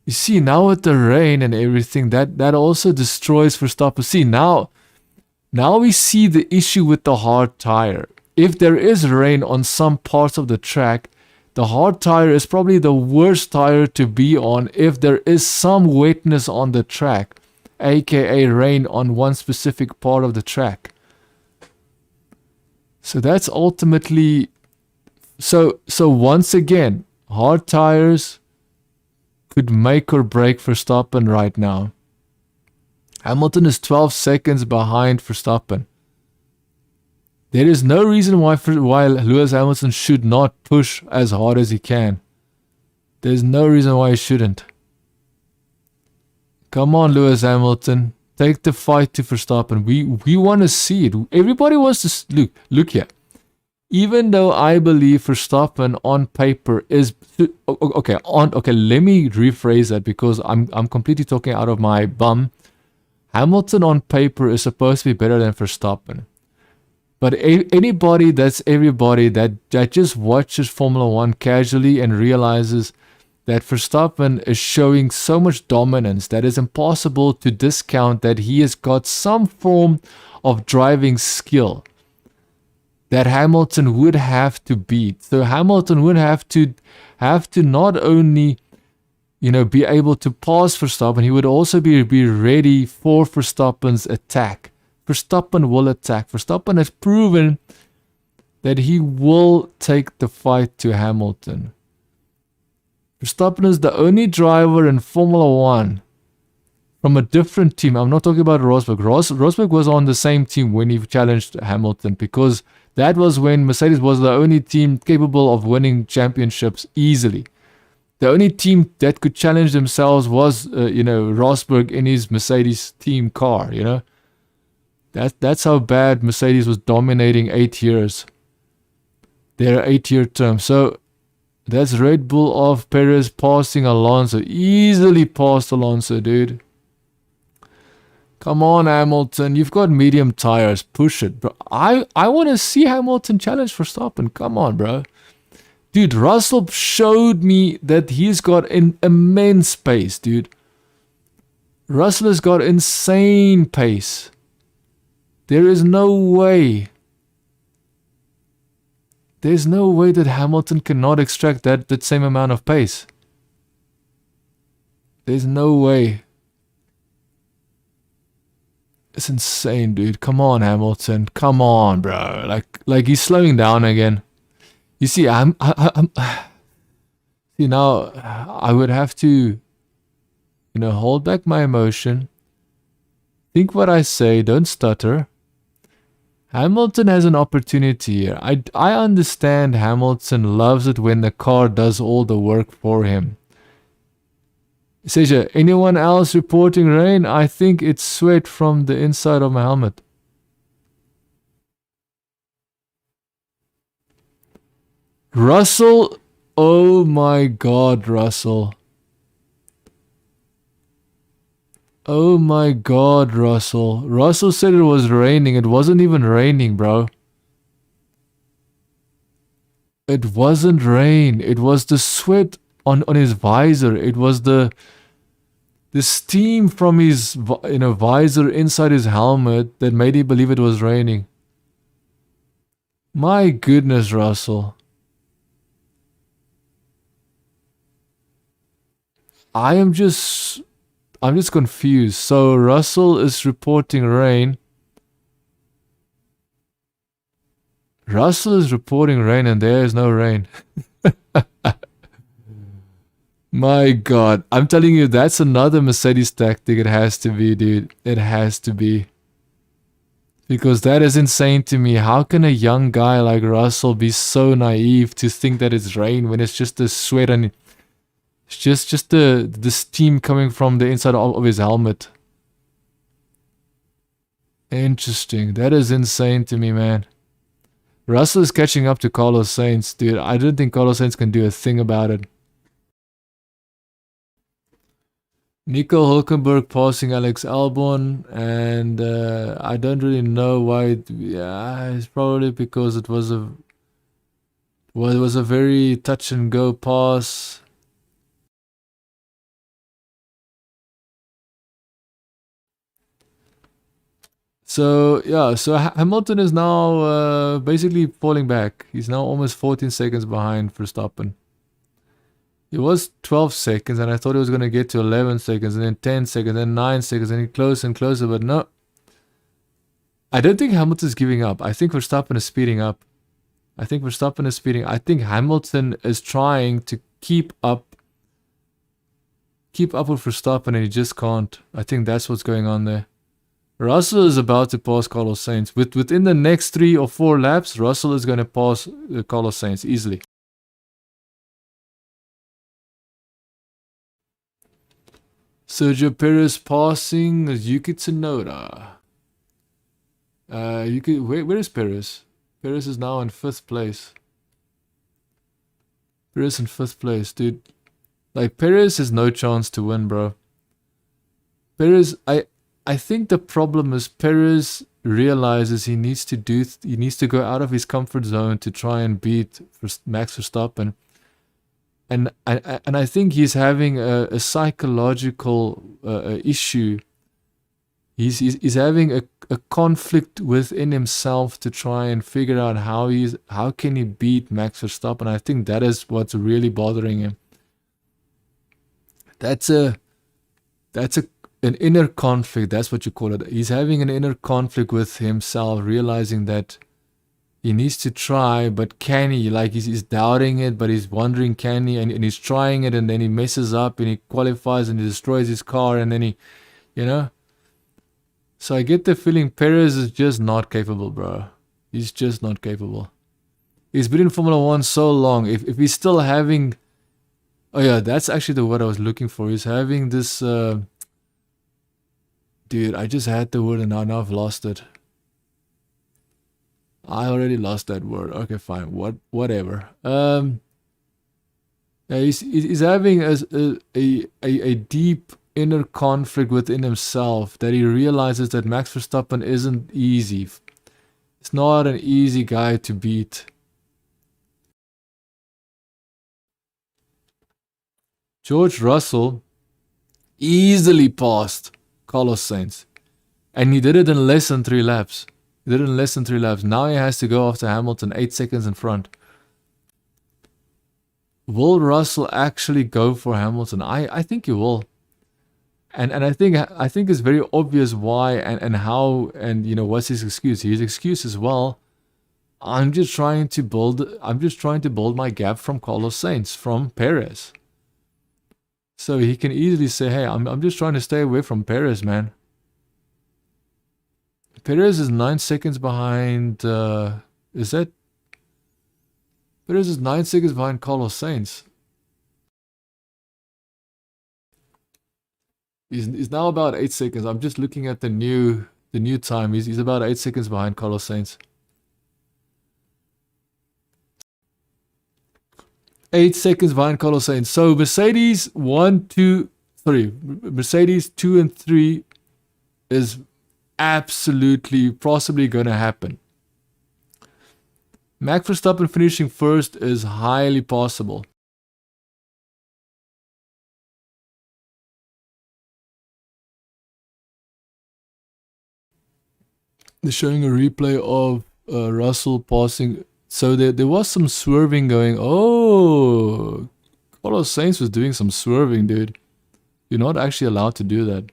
You see, now with the rain and everything, that also destroys Verstappen. See, now we see the issue with the hard tire. If there is rain on some parts of the track, the hard tire is probably the worst tire to be on if there is some wetness on the track, aka rain on one specific part of the track. So that's ultimately... So once again, hard tires... could make or break Verstappen right now. Hamilton is 12 seconds behind Verstappen. There is no reason why Lewis Hamilton should not push as hard as he can. There's no reason why he shouldn't. Come on, Lewis Hamilton. Take the fight to Verstappen. We want to see it. Everybody wants to... Look here. Even though I believe Verstappen on paper is... Okay, let me rephrase that because I'm completely talking out of my bum. Hamilton on paper is supposed to be better than Verstappen. But everybody that just watches Formula 1 casually and realizes that Verstappen is showing so much dominance that it's impossible to discount that he has got some form of driving skill that Hamilton would have to beat. So Hamilton would have to not only, be able to pass Verstappen, he would also be ready for Verstappen's attack. Verstappen will attack. Verstappen has proven that he will take the fight to Hamilton. Verstappen is the only driver in Formula 1 from a different team. I'm not talking about Rosberg. Rosberg was on the same team when he challenged Hamilton because that was when Mercedes was the only team capable of winning championships easily. The only team that could challenge themselves was, Rosberg in his Mercedes team car, That's how bad Mercedes was dominating 8 years. Their 8-year term. So that's Red Bull of Perez passing Alonso. Easily passed Alonso, dude. Come on, Hamilton. You've got medium tires. Push it, bro. I want to see Hamilton challenge Verstappen. Come on, bro. Dude, Russell showed me that he's got an immense pace, dude. Russell has got insane pace. There is no way. There's no way that Hamilton cannot extract that same amount of pace. There's no way. It's insane, dude. Come on, Hamilton. Come on, bro. Like he's slowing down again. You see, see now, I would have to, hold back my emotion. Think what I say. Don't stutter. Hamilton has an opportunity here. I understand Hamilton loves it when the car does all the work for him. Seja, anyone else reporting rain? I think it's sweat from the inside of my helmet. Russell, oh my God, Russell. Oh my God, Russell. Russell said it was raining. It wasn't even raining, bro. It wasn't rain. It was the sweat on his visor. It was the the steam from his visor inside his helmet that made him believe it was raining. My goodness, Russell. I'm just confused. So Russell is reporting rain. Russell is reporting rain and there is no rain. My God, I'm telling you, that's another Mercedes tactic. It has to be, dude. It has to be. Because that is insane to me. How can a young guy like Russell be so naive to think that it's rain when it's just the sweat and it's just the steam coming from the inside of his helmet. Interesting. That is insane to me, man. Russell is catching up to Carlos Sainz, dude. I don't think Carlos Sainz can do a thing about it. Nico Hulkenberg passing Alex Albon, and I don't really know why. Yeah, it's probably because it was a very touch and go pass. So yeah, so Hamilton is now basically falling back. He's now almost 14 seconds behind Verstappen. It was 12 seconds, and I thought he was going to get to 11 seconds, and then 10 seconds, then 9 seconds, and he closer and closer, but no. I don't think Hamilton's giving up. I think Verstappen is speeding up. I think Hamilton is trying to keep up with Verstappen, and he just can't. I think that's what's going on there. Russell is about to pass Carlos Sainz. Within the next 3 or 4 laps, Russell is going to pass Carlos Sainz easily. Sergio Perez passing Yuki Tsunoda. Where is Perez? Perez is now in 5th place. Perez in 5th place, dude. Like, Perez has no chance to win, bro. Perez, I think the problem is Perez realizes he needs to go out of his comfort zone to try and beat Max Verstappen. And I think he's having a psychological issue. He's having a conflict within himself to try and figure out how can he beat Max Verstappen. I think that is what's really bothering him. That's an inner conflict. That's what you call it. He's having an inner conflict with himself, realizing that he needs to try, but can he? Like, he's doubting it, but he's wondering, can he? And he's trying it, and then he messes up, and he qualifies, and he destroys his car, and then he, So I get the feeling Perez is just not capable, bro. He's just not capable. He's been in Formula 1 so long. If he's still having... Oh yeah, that's actually the word I was looking for. He's having this... Dude, I just had the word, and now I've lost it. I already lost that word. Okay, fine. Whatever. Yeah, he's having a deep inner conflict within himself that he realizes that Max Verstappen isn't easy. It's not an easy guy to beat. George Russell easily passed Carlos Sainz, and he did it in less than 3 laps. Now he has to go after Hamilton 8 seconds in front. Will Russell actually go for Hamilton? I think he will. And I think it's very obvious why and how, and what's his excuse? His excuse is, well, I'm just trying to build my gap from Carlos Sainz, from Perez. So he can easily say, hey, I'm just trying to stay away from Perez, man. Perez is 9 seconds behind, Perez is 9 seconds behind Carlos Sainz. He's now about 8 seconds. I'm just looking at the new time. He's about 8 seconds behind Carlos Sainz. 8 seconds behind Carlos Sainz. So Mercedes 2 and 3 is absolutely possibly going to happen. Max Verstappen finishing first is highly possible. They're showing a replay of Russell passing. So there was some swerving going. Oh, Carlos Sainz was doing some swerving, dude. You're not actually allowed to do that.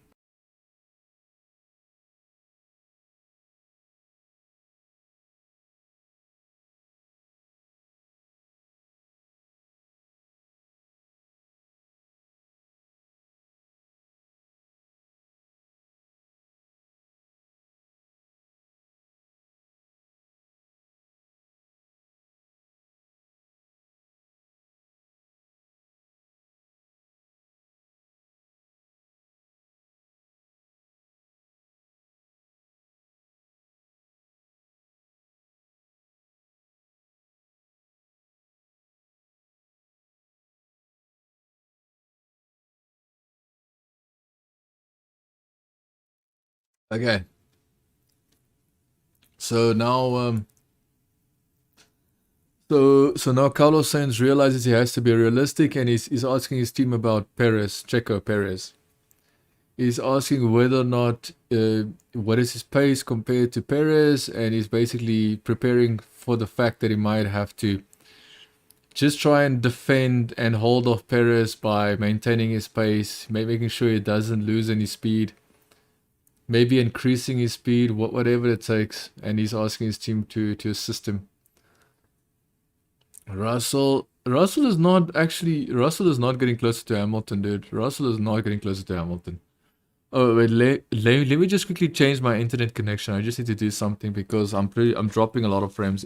Okay. So now, so now Carlos Sainz realizes he has to be realistic, and he's asking his team about Perez, Checo Perez. He's asking whether or not what is his pace compared to Perez, and he's basically preparing for the fact that he might have to just try and defend and hold off Perez by maintaining his pace, making sure he doesn't lose any speed, maybe increasing his speed, whatever it takes. And he's asking his team to assist him. Russell is not getting closer to Hamilton, dude. Russell is not getting closer to Hamilton. Oh wait, let me just quickly change my internet connection. I just need to do something because I'm dropping a lot of frames.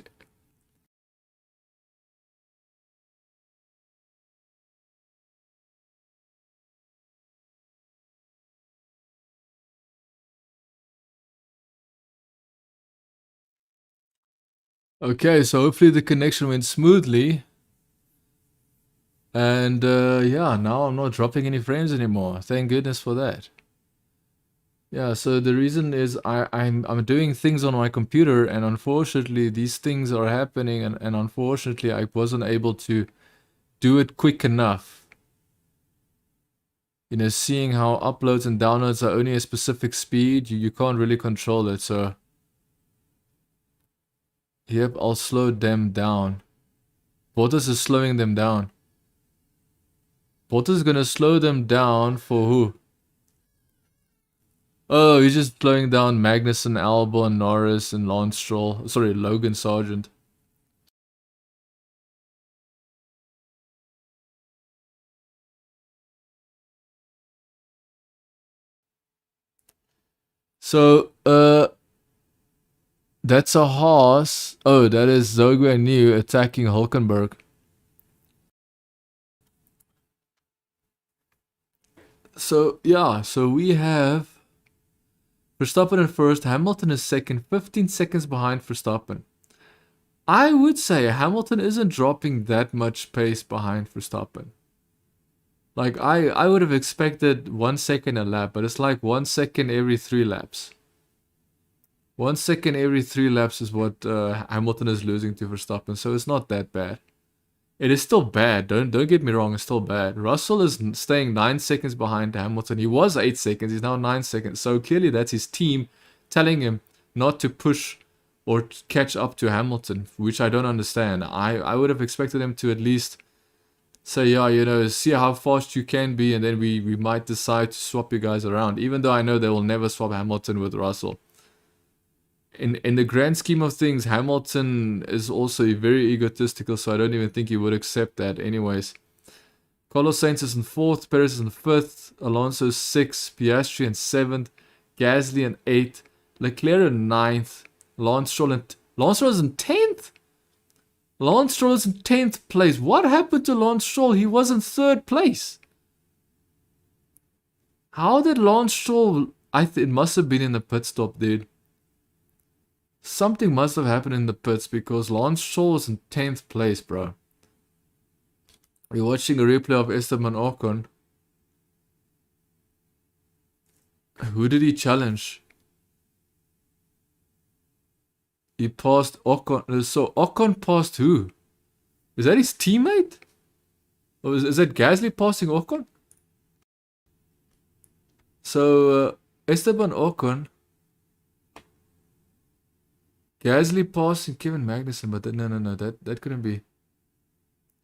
Okay, so hopefully the connection went smoothly. And yeah, now I'm not dropping any frames anymore. Thank goodness for that. Yeah, so the reason is I'm doing things on my computer, and unfortunately these things are happening, and unfortunately I wasn't able to do it quick enough. You know, seeing how uploads and downloads are only a specific speed, you can't really control it, so yep, I'll slow them down. Bottas is slowing them down. Bottas is gonna slow them down for who? Oh, he's just slowing down Magnussen, Albon, Norris, and Lance Stroll. Sorry, Logan Sargent. So, that's a Haas. Oh, that is Zhou New attacking Hulkenberg. So, yeah, so we have Verstappen in first, Hamilton is second, 15 seconds behind Verstappen. I would say Hamilton isn't dropping that much pace behind Verstappen. Like, I would have expected 1 second a lap, but it's like 1 second every 3 laps. 1 second every 3 laps is what Hamilton is losing to Verstappen, so it's not that bad. It is still bad, don't get me wrong, it's still bad. Russell is staying 9 seconds behind Hamilton. He was 8 seconds, he's now 9 seconds. So clearly that's his team telling him not to push or catch up to Hamilton, which I don't understand. I would have expected him to at least say, yeah, you know, see how fast you can be, and then we might decide to swap you guys around, even though I know they will never swap Hamilton with Russell. In the grand scheme of things, Hamilton is also very egotistical, so I don't even think he would accept that anyways. Carlos Sainz is in 4th, Perez is in 5th, Alonso 6th, Piastri in 7th, Gasly in 8th, Leclerc in 9th, Lance Stroll is in 10th? Lance Stroll is in 10th place. What happened to Lance Stroll? He was in 3rd place. How did Lance Stroll... it must have been in the pit stop, dude. Something must have happened in the pits because Lance Stroll was in 10th place, bro. We're watching a replay of Esteban Ocon. Who did he challenge? He passed Ocon. So Ocon passed who? Is that his teammate? Or is that Gasly passing Ocon? So Esteban Ocon Gasly passing Kevin Magnussen, but no, that couldn't be.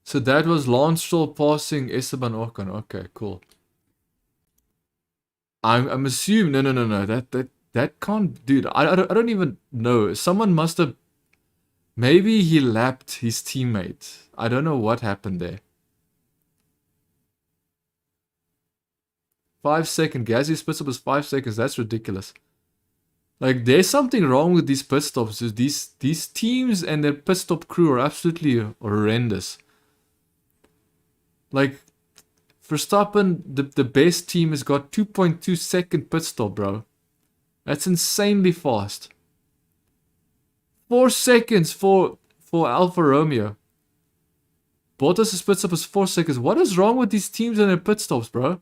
So that was Lance Stroll passing Esteban Ocon. Okay, cool. I'm assuming no. That can't, dude. I don't even know. Someone must have. Maybe he lapped his teammate. I don't know what happened there. 5 seconds. Gasly's pit stop is 5 seconds. That's ridiculous. Like, there's something wrong with these pit stops. These teams and their pit stop crew are absolutely horrendous. Like, Verstappen, the best team, has got 2.2 second pit stop, bro. That's insanely fast. 4 seconds for Alfa Romeo. Bottas' pit stop is 4 seconds. What is wrong with these teams and their pit stops, bro?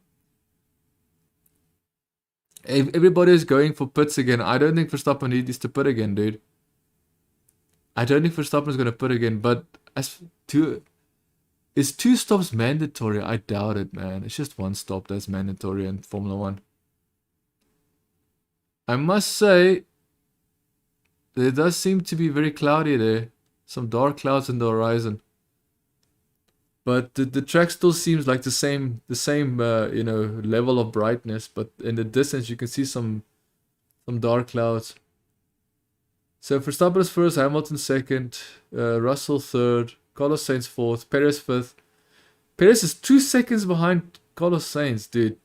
Everybody is going for pits again. I don't think Verstappen needs to pit again, dude. I don't think Verstappen is going to pit again, but is 2 stops mandatory? I doubt it, man. It's just 1 stop that's mandatory in Formula 1. I must say, there does seem to be very cloudy there. Some dark clouds in the horizon. But the track still seems like the same you know, level of brightness. But in the distance, you can see some dark clouds. So Verstappen is first, Hamilton second, Russell third, Carlos Sainz fourth, Perez fifth. Perez is 2 seconds behind Carlos Sainz, dude.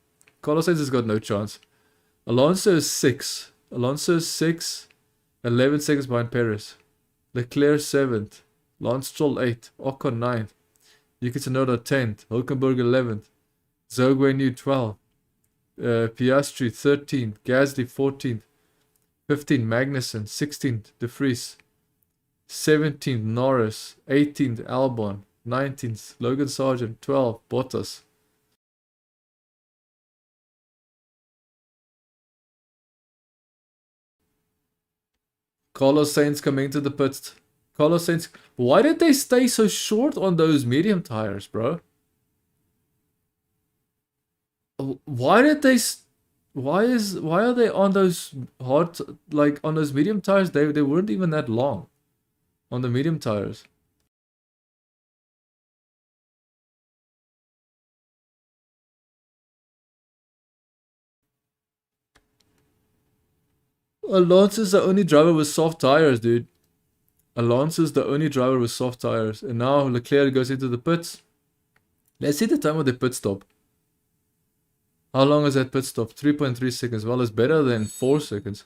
Carlos Sainz has got no chance. Alonso is 6. 11 seconds behind Perez. Leclerc 7th. Lance Stroll 8th. Ocon 9th. Yuki Tsunoda 10th. Hulkenberg 11th. Zhou Guanyu 12th. Piastri 13th. Gasly 14th. 15th Magnussen. 16th De Vries. 17th Norris. 18th Albon. 19th Logan Sargent. 12th Bottas. Carlos Sainz coming to the pits. Carlos Sainz. Why did they stay so short on those medium tires, bro? Why did they? Why are they on those hard, like on those medium tires? They weren't even that long on the medium tires. Alonso's the only driver with soft tires, dude. Alonso's the only driver with soft tires. And now Leclerc goes into the pits. Let's see the time of the pit stop. How long is that pit stop? 3.3 seconds. Well, it's better than 4 seconds.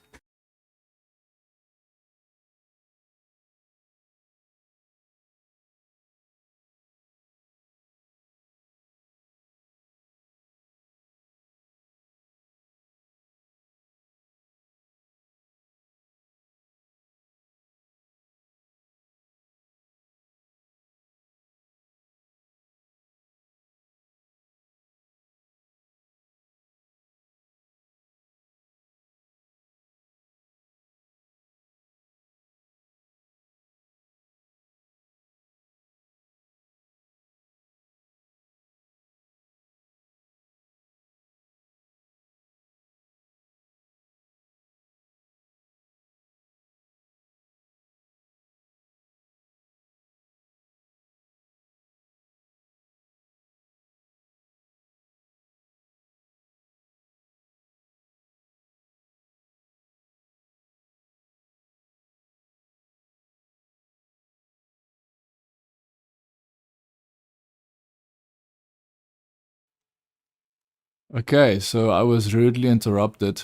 Okay, so I was rudely interrupted.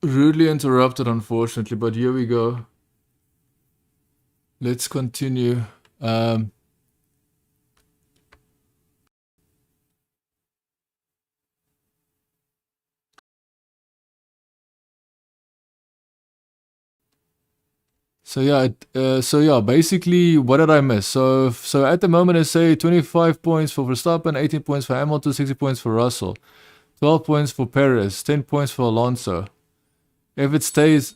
Rudely interrupted, unfortunately, but here we go. Let's continue. So yeah, basically, what did I miss? So at the moment, I say 25 points for Verstappen, 18 points for Hamilton, 60 points for Russell, 12 points for Perez, 10 points for Alonso. If it stays,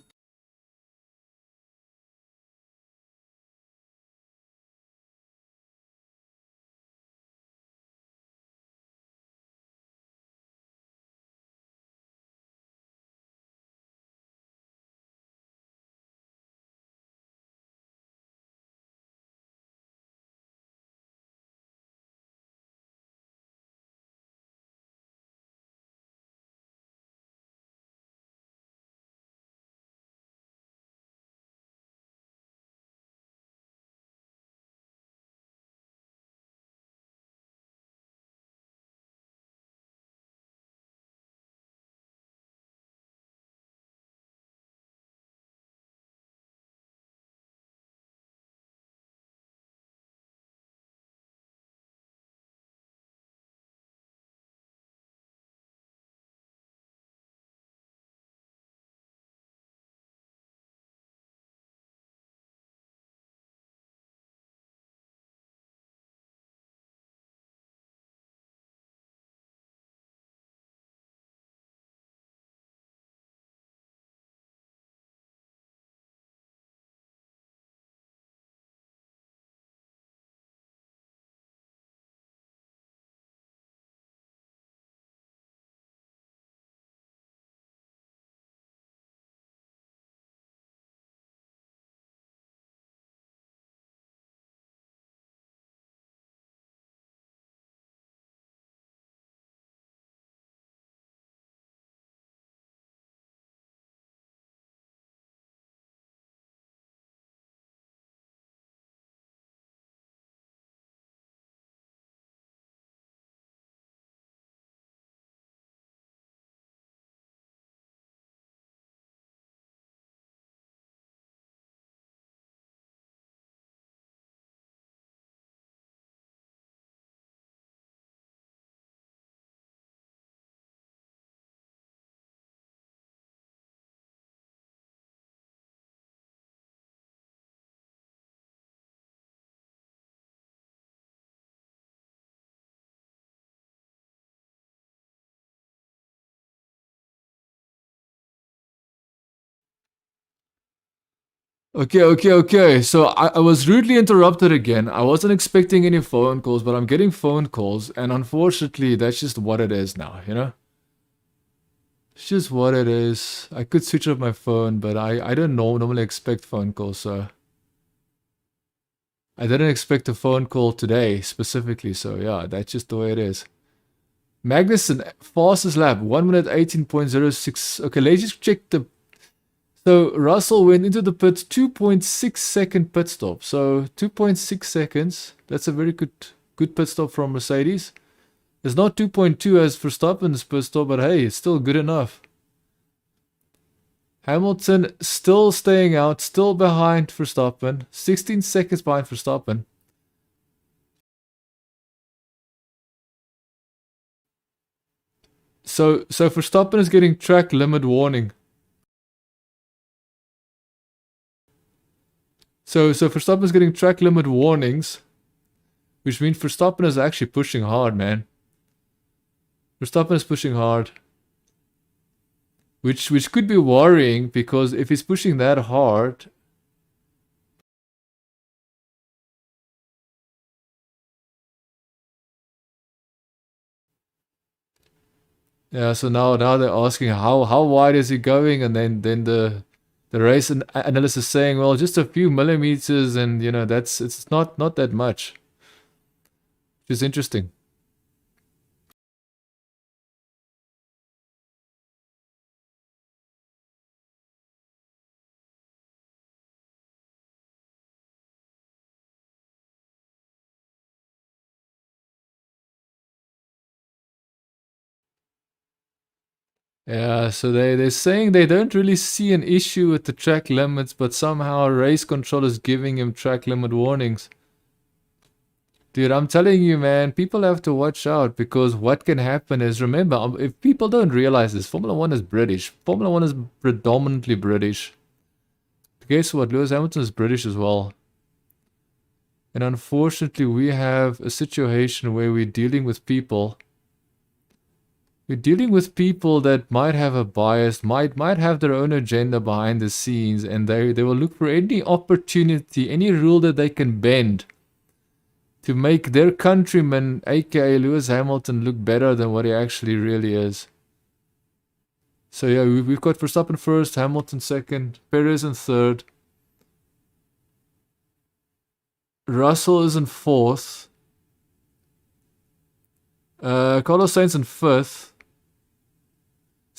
Okay. So I was rudely interrupted again. I wasn't expecting any phone calls, but I'm getting phone calls, and unfortunately, that's just what it is now, you know? It's just what it is. I could switch up my phone, but I don't normally expect phone calls, so I didn't expect a phone call today specifically, so yeah, that's just the way it is. Magnussen, fastest lap, 1 minute 18.06. Okay, let's just check the... So Russell went into the pits 2.6 second pit stop. So 2.6 seconds. That's a very good pit stop from Mercedes. It's not 2.2 as Verstappen's pit stop, but hey, it's still good enough. Hamilton still staying out, still behind Verstappen. 16 seconds behind Verstappen. So Verstappen is getting track limit warning. So Verstappen is getting track limit warnings, which means Verstappen is actually pushing hard, man. Verstappen is pushing hard. Which could be worrying, because if he's pushing that hard... Yeah, so now they're asking how wide is he going, and then the race analyst is saying, well, just a few millimeters, and you know, it's not that much. Which is interesting. Yeah, so they're saying they don't really see an issue with the track limits, but somehow race control is giving him track limit warnings. Dude, I'm telling you, man, people have to watch out, because what can happen is, remember, if people don't realize this, Formula 1 is British. Formula 1 is predominantly British. Guess what? Lewis Hamilton is British as well. And unfortunately, we have a situation where we're dealing with people. We're dealing with people that might have a bias, might have their own agenda behind the scenes, and they will look for any opportunity, any rule that they can bend to make their countryman, aka Lewis Hamilton, look better than what he actually really is. So yeah, we've got Verstappen first, Hamilton second, Perez in third. Russell is in fourth. Carlos Sainz in fifth.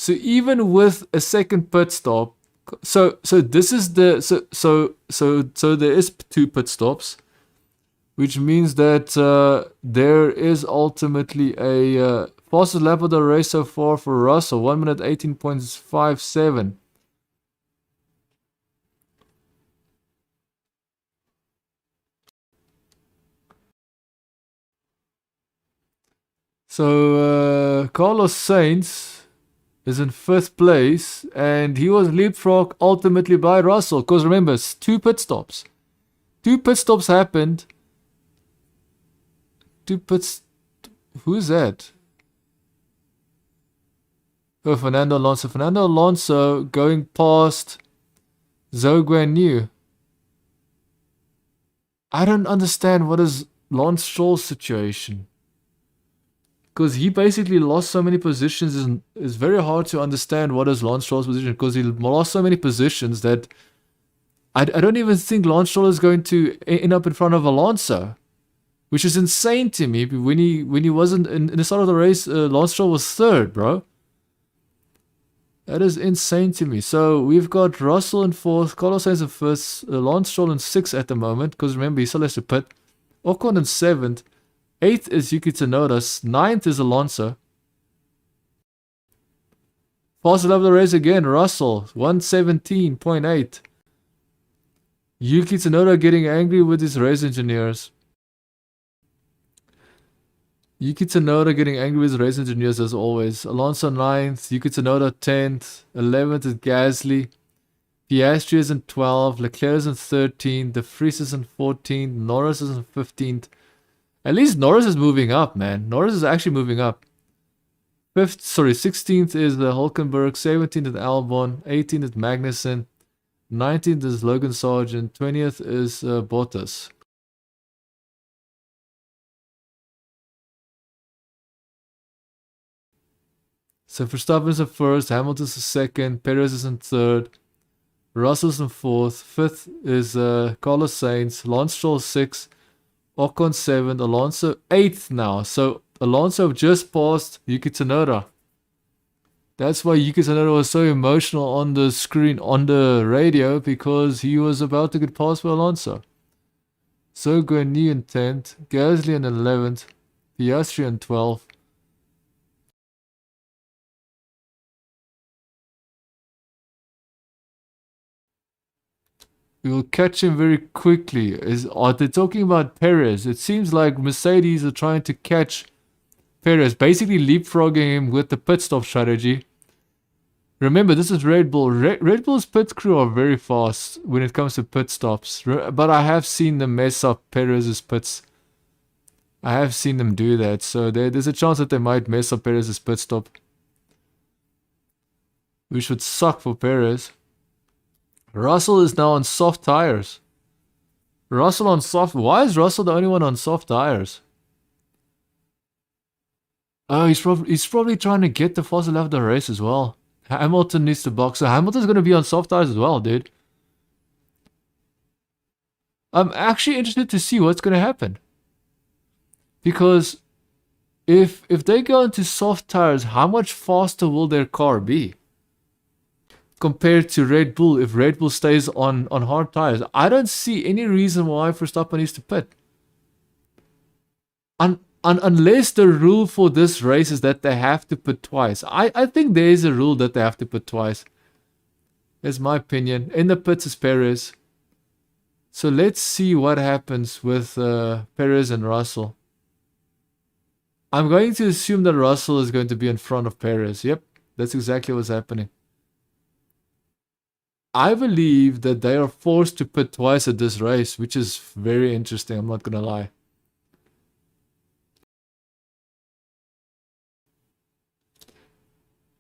So even with a second pit stop, so this is the so there is 2 pit stops, which means that there is ultimately a fastest lap of the race so far for Russell, 1 minute 18.57. So Carlos Sainz is in 5th place, and he was leapfrogged ultimately by Russell, because remember, it's 2 pit stops. 2 pit stops happened. 2 pits... Who is that? Oh, Fernando Alonso. Fernando Alonso going past Zhou Guanyu. I don't understand what is Lance Stroll's situation. Because he basically lost so many positions, it's very hard to understand what is Lance Stroll's position, because he lost so many positions that I don't even think Lance Stroll is going to end up in front of Alonso, which is insane to me. When he wasn't in the start of the race, Lance Stroll was 3rd, bro. That is insane to me. So we've got Russell in 4th, Carlos Sainz in 1st, Lance Stroll in 6th at the moment, because remember, he still has to pit. Ocon in 7th. 8th is Yuki Tsunoda. 9th is Alonso. Fastest lap of the race again, Russell, 117.8. Yuki Tsunoda getting angry with his race engineers. Yuki Tsunoda getting angry with his race engineers as always. Alonso 9th, Yuki Tsunoda 10th, 11th is Gasly. Piastri is in 12th, Leclerc is in 13th, De Vries is in 14th, Norris is in 15th. At least Norris is moving up, man. Norris is actually moving up. 16th is Hulkenberg, 17th is Albon, 18th is Magnussen, 19th is Logan Sargent. 20th is Bottas. So Verstappen's in first, Hamilton's in second, Perez is in third, Russell's in fourth, fifth is Carlos Sainz, Lance Stroll sixth, Ocon seventh, Alonso eighth now. So Alonso just passed Yuki Tsunoda. That's why Yuki Tsunoda was so emotional on the screen, on the radio, because he was about to get passed by Alonso. So Guanyu in 10th, Gasly in 11th, Piastri in 12th. We will catch him very quickly. Are they talking about Perez? It seems like Mercedes are trying to catch Perez, basically leapfrogging him with the pit stop strategy. Remember, this is Red Bull. Red Bull's pit crew are very fast when it comes to pit stops. But I have seen them mess up Perez's pits. I have seen them do that. So there's a chance that they might mess up Perez's pit stop. Which would suck for Perez. Russell is now on soft tires. Russell on soft... Why is Russell the only one on soft tires? Oh, he's probably trying to get the fastest lap of the race as well. Hamilton needs to box. So Hamilton's going to be on soft tires as well, dude. I'm actually interested to see what's going to happen. Because if they go into soft tires, how much faster will their car be? Compared to Red Bull, if Red Bull stays on hard tires. I don't see any reason why Verstappen needs to pit. Unless the rule for this race is that they have to pit twice. I think there is a rule that they have to pit twice. That's my opinion. In the pits is Perez. So let's see what happens with Perez and Russell. I'm going to assume that Russell is going to be in front of Perez. Yep, that's exactly what's happening. I believe that they are forced to pit twice at this race, which is very interesting, I'm not gonna lie.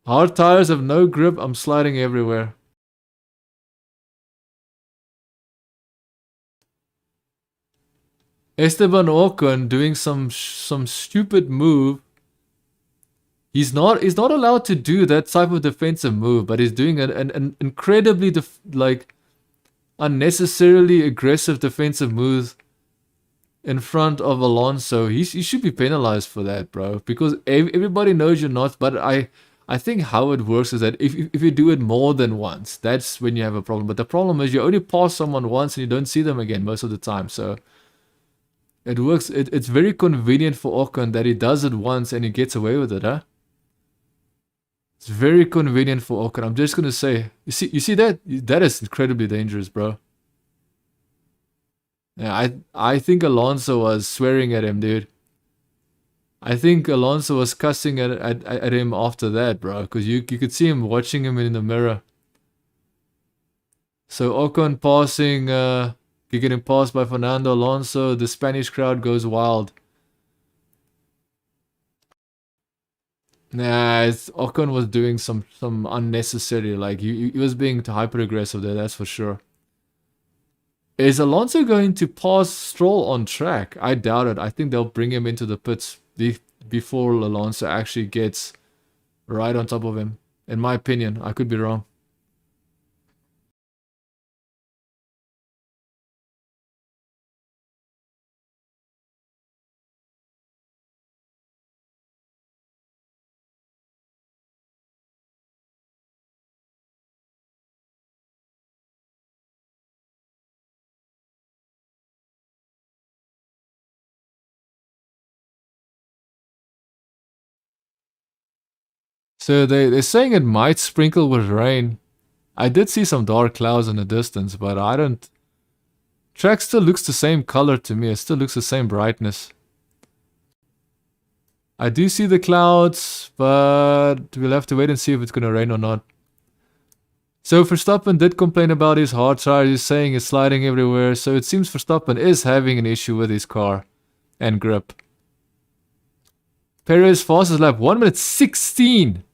Hard tires have no grip, I'm sliding everywhere. Esteban Ocon doing some stupid move. He's not allowed to do that type of defensive move, but he's doing an incredibly unnecessarily aggressive defensive move in front of Alonso. He should be penalized for that, bro, because everybody knows you're not. But I think how it works is that if you do it more than once, that's when you have a problem. But the problem is you only pass someone once and you don't see them again most of the time. So it works. It's very convenient for Ocon that he does it once and he gets away with it, huh? It's very convenient for Ocon. I'm just gonna say, you see that? That is incredibly dangerous, bro. Yeah, I think Alonso was swearing at him, dude. I think Alonso was cussing at him after that, bro, because you could see him watching him in the mirror. So Ocon passing, getting passed by Fernando Alonso. The Spanish crowd goes wild. Nah, Ocon was doing some unnecessary, like he was being hyper aggressive there, that's for sure. Is Alonso going to pass Stroll on track? I doubt it. I think they'll bring him into the pits before Alonso actually gets right on top of him. In my opinion, I could be wrong. So they're saying it might sprinkle with rain. I did see some dark clouds in the distance, but I don't... Track still looks the same color to me. It still looks the same brightness. I do see the clouds, but we'll have to wait and see if it's going to rain or not. So Verstappen did complain about his hard tires. He's saying it's sliding everywhere. So it seems Verstappen is having an issue with his car and grip. Perez fastest lap, 1 minute 16.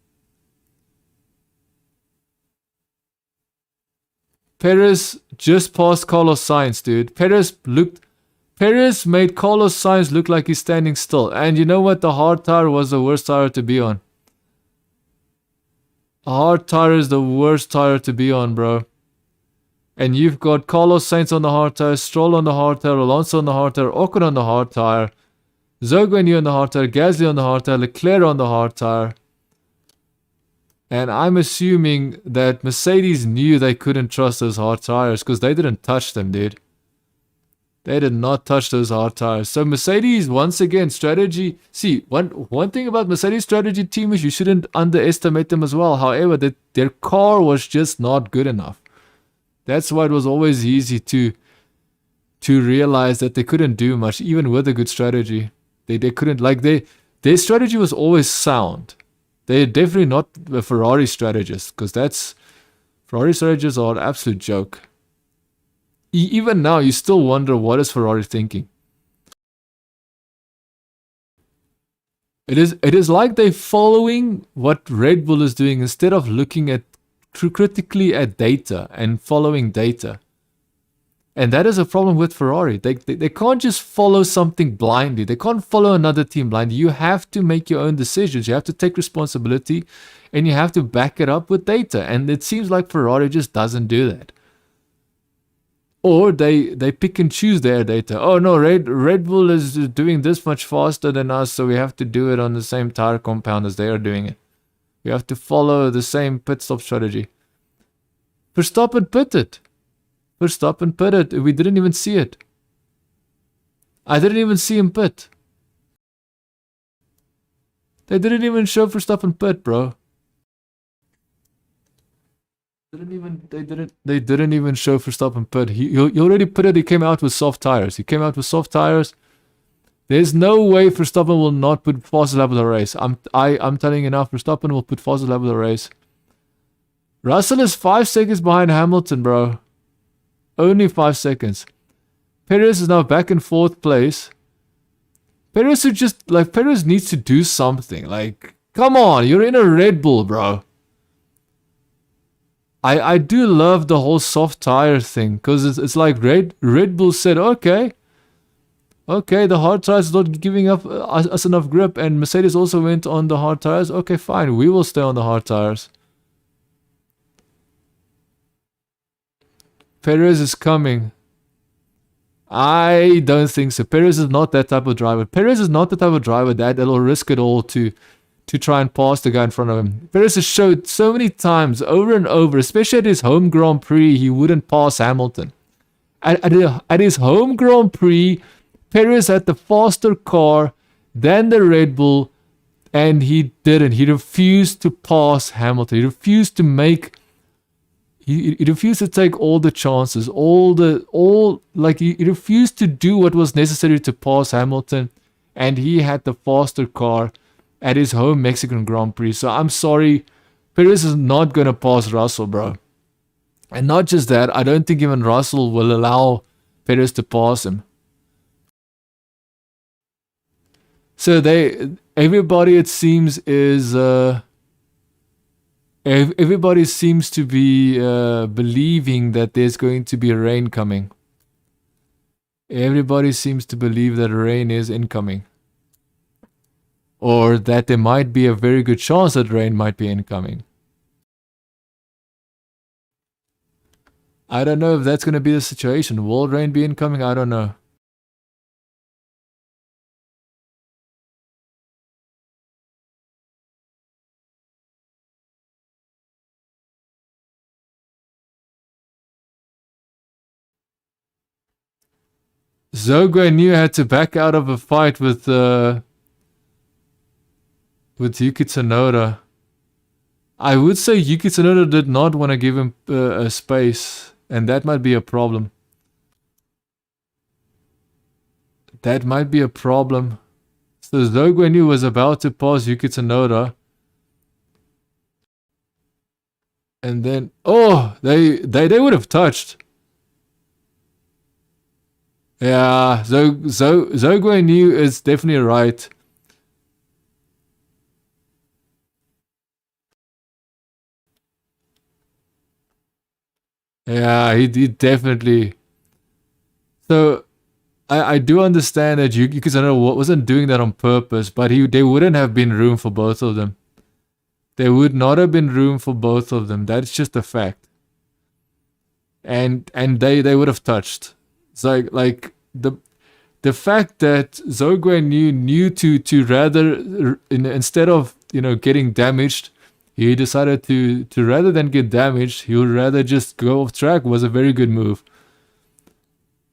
Perez just passed Carlos Sainz, dude. Perez made Carlos Sainz look like he's standing still. And you know what? The hard tire was the worst tire to be on. A hard tire is the worst tire to be on, bro. And you've got Carlos Sainz on the hard tire, Stroll on the hard tire, Alonso on the hard tire, Ocon on the hard tire, Zhou Guanyu on the hard tire, Gasly on the hard tire, Leclerc on the hard tire. And I'm assuming that Mercedes knew they couldn't trust those hard tires because they didn't touch them, dude. They did not touch those hard tires. So Mercedes, once again, strategy. See, one thing about Mercedes strategy team is you shouldn't underestimate them as well. However, their car was just not good enough. That's why it was always easy to realize that they couldn't do much, even with a good strategy. They couldn't, like, their strategy was always sound. They're definitely not the Ferrari strategists, because Ferrari strategists are an absolute joke. Even now, you still wonder, what is Ferrari thinking? It is like they're following what Red Bull is doing instead of looking at critically at data and following data. And that is a problem with Ferrari. They can't just follow something blindly. They can't follow another team blindly. You have to make your own decisions. You have to take responsibility, and you have to back it up with data. And it seems like Ferrari just doesn't do that. Or they pick and choose their data. Oh no, Red Bull is doing this much faster than us, so we have to do it on the same tire compound as they are doing it. We have to follow the same pit stop strategy. Verstappen pitted. Verstappen pitted. We didn't even see it. I didn't even see him pit. They didn't even show Verstappen pit, bro. They didn't even show Verstappen pit. He already pitted. He came out with soft tires. There's no way Verstappen will not put fastest lap of the race. I'm telling you now, Verstappen will put fastest lap of the race. Russell is 5 seconds behind Hamilton, bro. Only 5 seconds. Perez is now back in 4th place. Perez needs to do something. Like, come on, you're in a Red Bull, bro. I do love the whole soft tire thing, because it's like Red Bull said, okay, the hard tires is not giving up us enough grip, and Mercedes also went on the hard tires. Okay, fine, we will stay on the hard tires. Perez is coming. I don't think so. Perez is not that type of driver. Perez is not the type of driver that'll risk it all to try and pass the guy in front of him. Perez has showed so many times, over and over, especially at his home Grand Prix, he wouldn't pass Hamilton. At his home Grand Prix, Perez had the faster car than the Red Bull, and he didn't. He refused to pass Hamilton. He refused to make... He refused to take all the chances, he refused to do what was necessary to pass Hamilton, and he had the faster car at his home Mexican Grand Prix. So I'm sorry, Perez is not going to pass Russell, bro. And not just that, I don't think even Russell will allow Perez to pass him. So everybody, it seems, is... everybody seems to be believing that there's going to be rain coming. Everybody seems to believe that rain is incoming. Or that there might be a very good chance that rain might be incoming. I don't know if that's going to be the situation. Will rain be incoming? I don't know. Zhou Guanyu had to back out of a fight with Yuki Tsunoda. I would say Yuki Tsunoda did not want to give him a space, and that might be a problem. That might be a problem. So Zhou Guanyu was about to pass Yuki Tsunoda. And then, oh, they would have touched. Yeah, Zhou Guanyu is definitely right. Yeah, he definitely. So I do understand that you because I know wasn't doing that on purpose, but there wouldn't have been room for both of them. There would not have been room for both of them. That's just a fact. And they would have touched. It's like the fact that Zogwe knew to rather instead of getting damaged, he decided to rather than get damaged, he would rather just go off track was a very good move.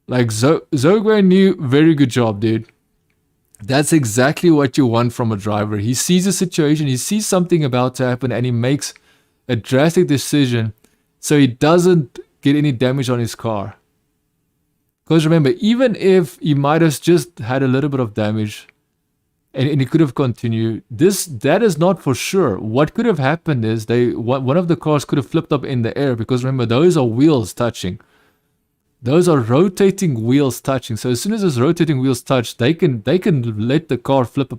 Like Zogwe knew, very good job, dude. That's exactly what you want from a driver. He sees a situation, he sees something about to happen, and he makes a drastic decision so he doesn't get any damage on his car. Because remember, even if he might have just had a little bit of damage and he could have continued, that is not for sure. What could have happened is one of the cars could have flipped up in the air, because remember, those are wheels touching. Those are rotating wheels touching. So as soon as those rotating wheels touch, they can let the car flip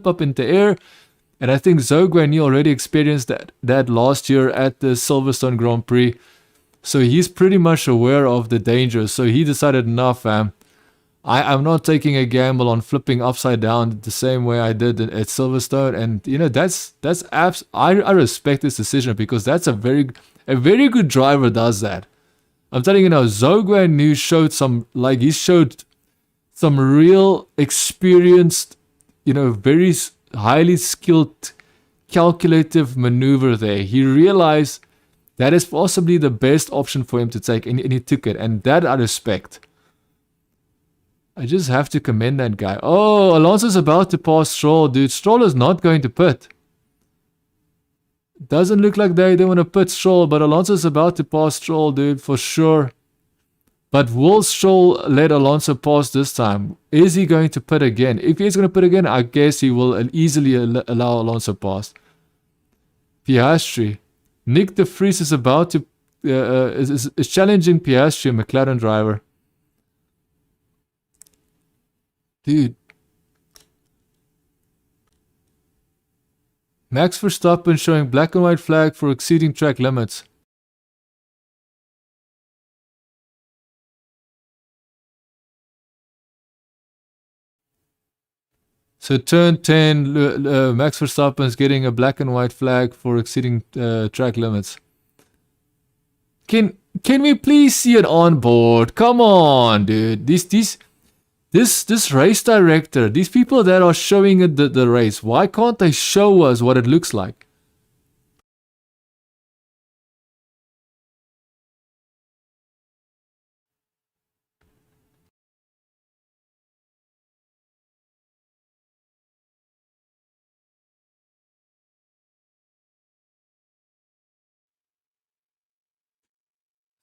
up into air. And I think Zogwe already experienced that last year at the Silverstone Grand Prix. So he's pretty much aware of the dangers. So he decided, nah, fam, I'm not taking a gamble on flipping upside down the same way I did at Silverstone. And that's I respect this decision, because that's a very good driver does that. I'm telling you now, Zogwe showed he showed some real experienced, very highly skilled, calculative maneuver there. He realized that is possibly the best option for him to take, and he took it, and that I respect. I just have to commend that guy. Oh, Alonso's about to pass Stroll, dude. Stroll is not going to pit. Doesn't look like they want to pit Stroll, but Alonso's about to pass Stroll, dude, for sure. But will Stroll let Alonso pass this time? Is he going to pit again? If he's going to pit again, I guess he will easily allow Alonso pass. Piastri. Nick de Vries is about to is challenging Piastri, a McLaren driver. Dude. Max Verstappen showing black and white flag for exceeding track limits. So turn 10, Max Verstappen is getting a black and white flag for exceeding track limits. Can we please see it on board? Come on, dude. This race director, these people that are showing it the race, why can't they show us what it looks like?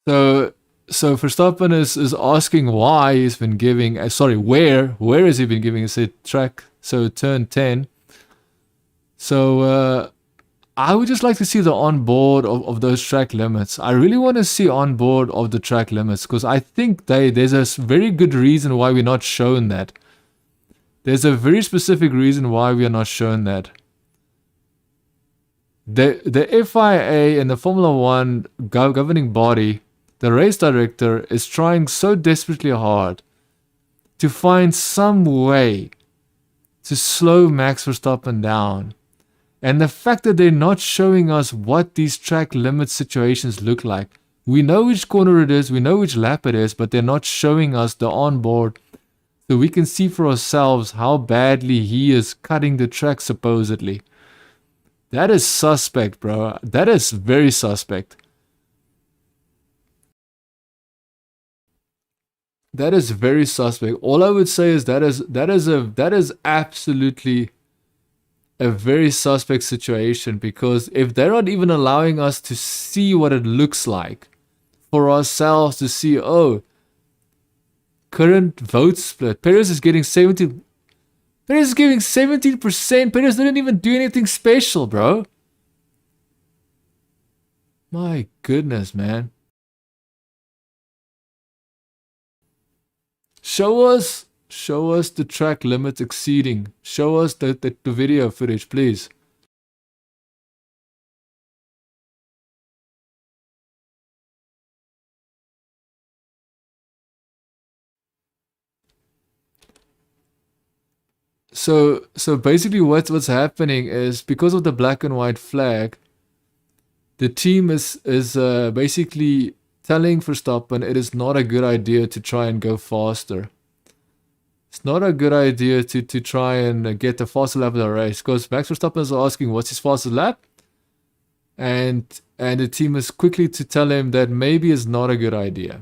So Verstappen is asking why he's been giving, where has he been giving us a track? So turn 10. So I would just like to see the onboard of those track limits. I really want to see onboard of the track limits, because I think there's a very good reason why we're not shown that. There's a very specific reason why we are not shown that. The FIA and the Formula One governing body, the race director, is trying so desperately hard to find some way to slow Max Verstappen down. And the fact that they're not showing us what these track limit situations look like. We know which corner it is, we know which lap it is, but they're not showing us the onboard so we can see for ourselves how badly he is cutting the track supposedly. That is suspect, bro. That is very suspect. That is very suspect. All I would say is that is absolutely a very suspect situation, because if they're not even allowing us to see what it looks like for ourselves to see, oh, current vote split, Perez is getting 70. Perez is giving 17%. Perez didn't even do anything special, bro. My goodness, man. Show us the track limits exceeding. Show us the video footage, please. So basically what's happening is because of the black and white flag, the team is basically telling Verstappen it is not a good idea to try and go faster. It's not a good idea to try and get the fastest lap of the race, because Max Verstappen is asking what's his fastest lap, and the team is quickly to tell him that maybe it's not a good idea.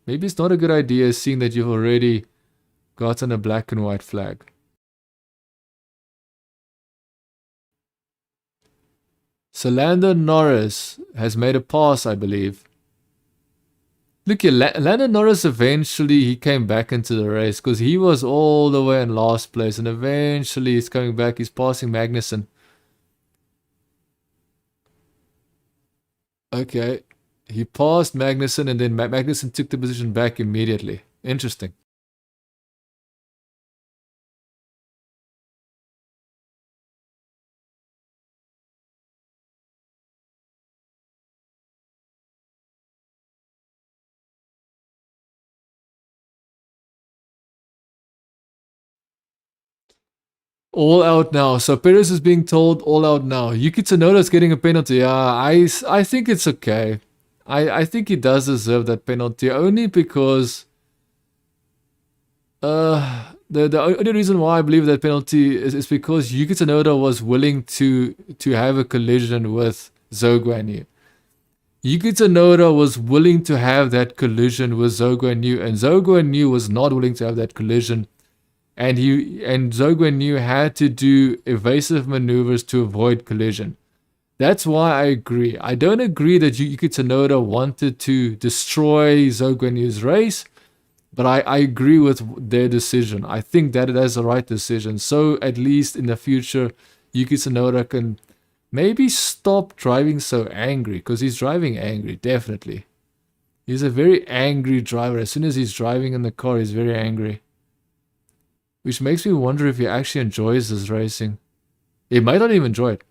Maybe it's not a good idea, seeing that you've already gotten a black and white flag. So Lando Norris has made a pass, I believe. Look here, Lando Norris eventually he came back into the race, because he was all the way in last place, and eventually he's coming back. He's passing Magnussen. Okay, he passed Magnussen, and then Magnussen took the position back immediately. Interesting. All out now. So Perez is being told all out now. Yuki Tsunoda is getting a penalty. Yeah, I think it's okay. I think he does deserve that penalty, only because the only reason why I believe that penalty is because Yuki Tsunoda was willing to have a collision with Zhou Guanyu. Yuki Tsunoda was willing to have that collision with Zhou Guanyu, and Zhou Guanyu was not willing to have that collision. And Zhou Guanyu had to do evasive maneuvers to avoid collision. That's why I agree. I don't agree that Yuki Tsunoda wanted to destroy Zhou Guanyu's race, but I agree with their decision. I think that is the right decision. So at least in the future, Yuki Tsunoda can maybe stop driving so angry, because he's driving angry, definitely. He's a very angry driver. As soon as he's driving in the car, he's very angry. Which makes me wonder if he actually enjoys this racing. He might not even enjoy it.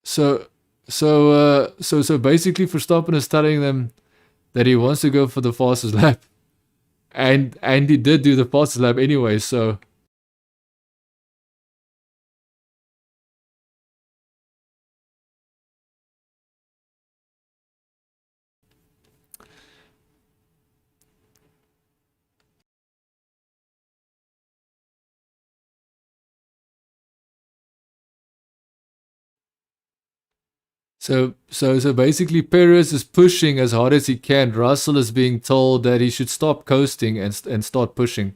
So basically Verstappen is telling them that he wants to go for the fastest lap. And he did do the fastest lap anyway, so So basically Perez is pushing as hard as he can. Russell is being told that he should stop coasting and start pushing.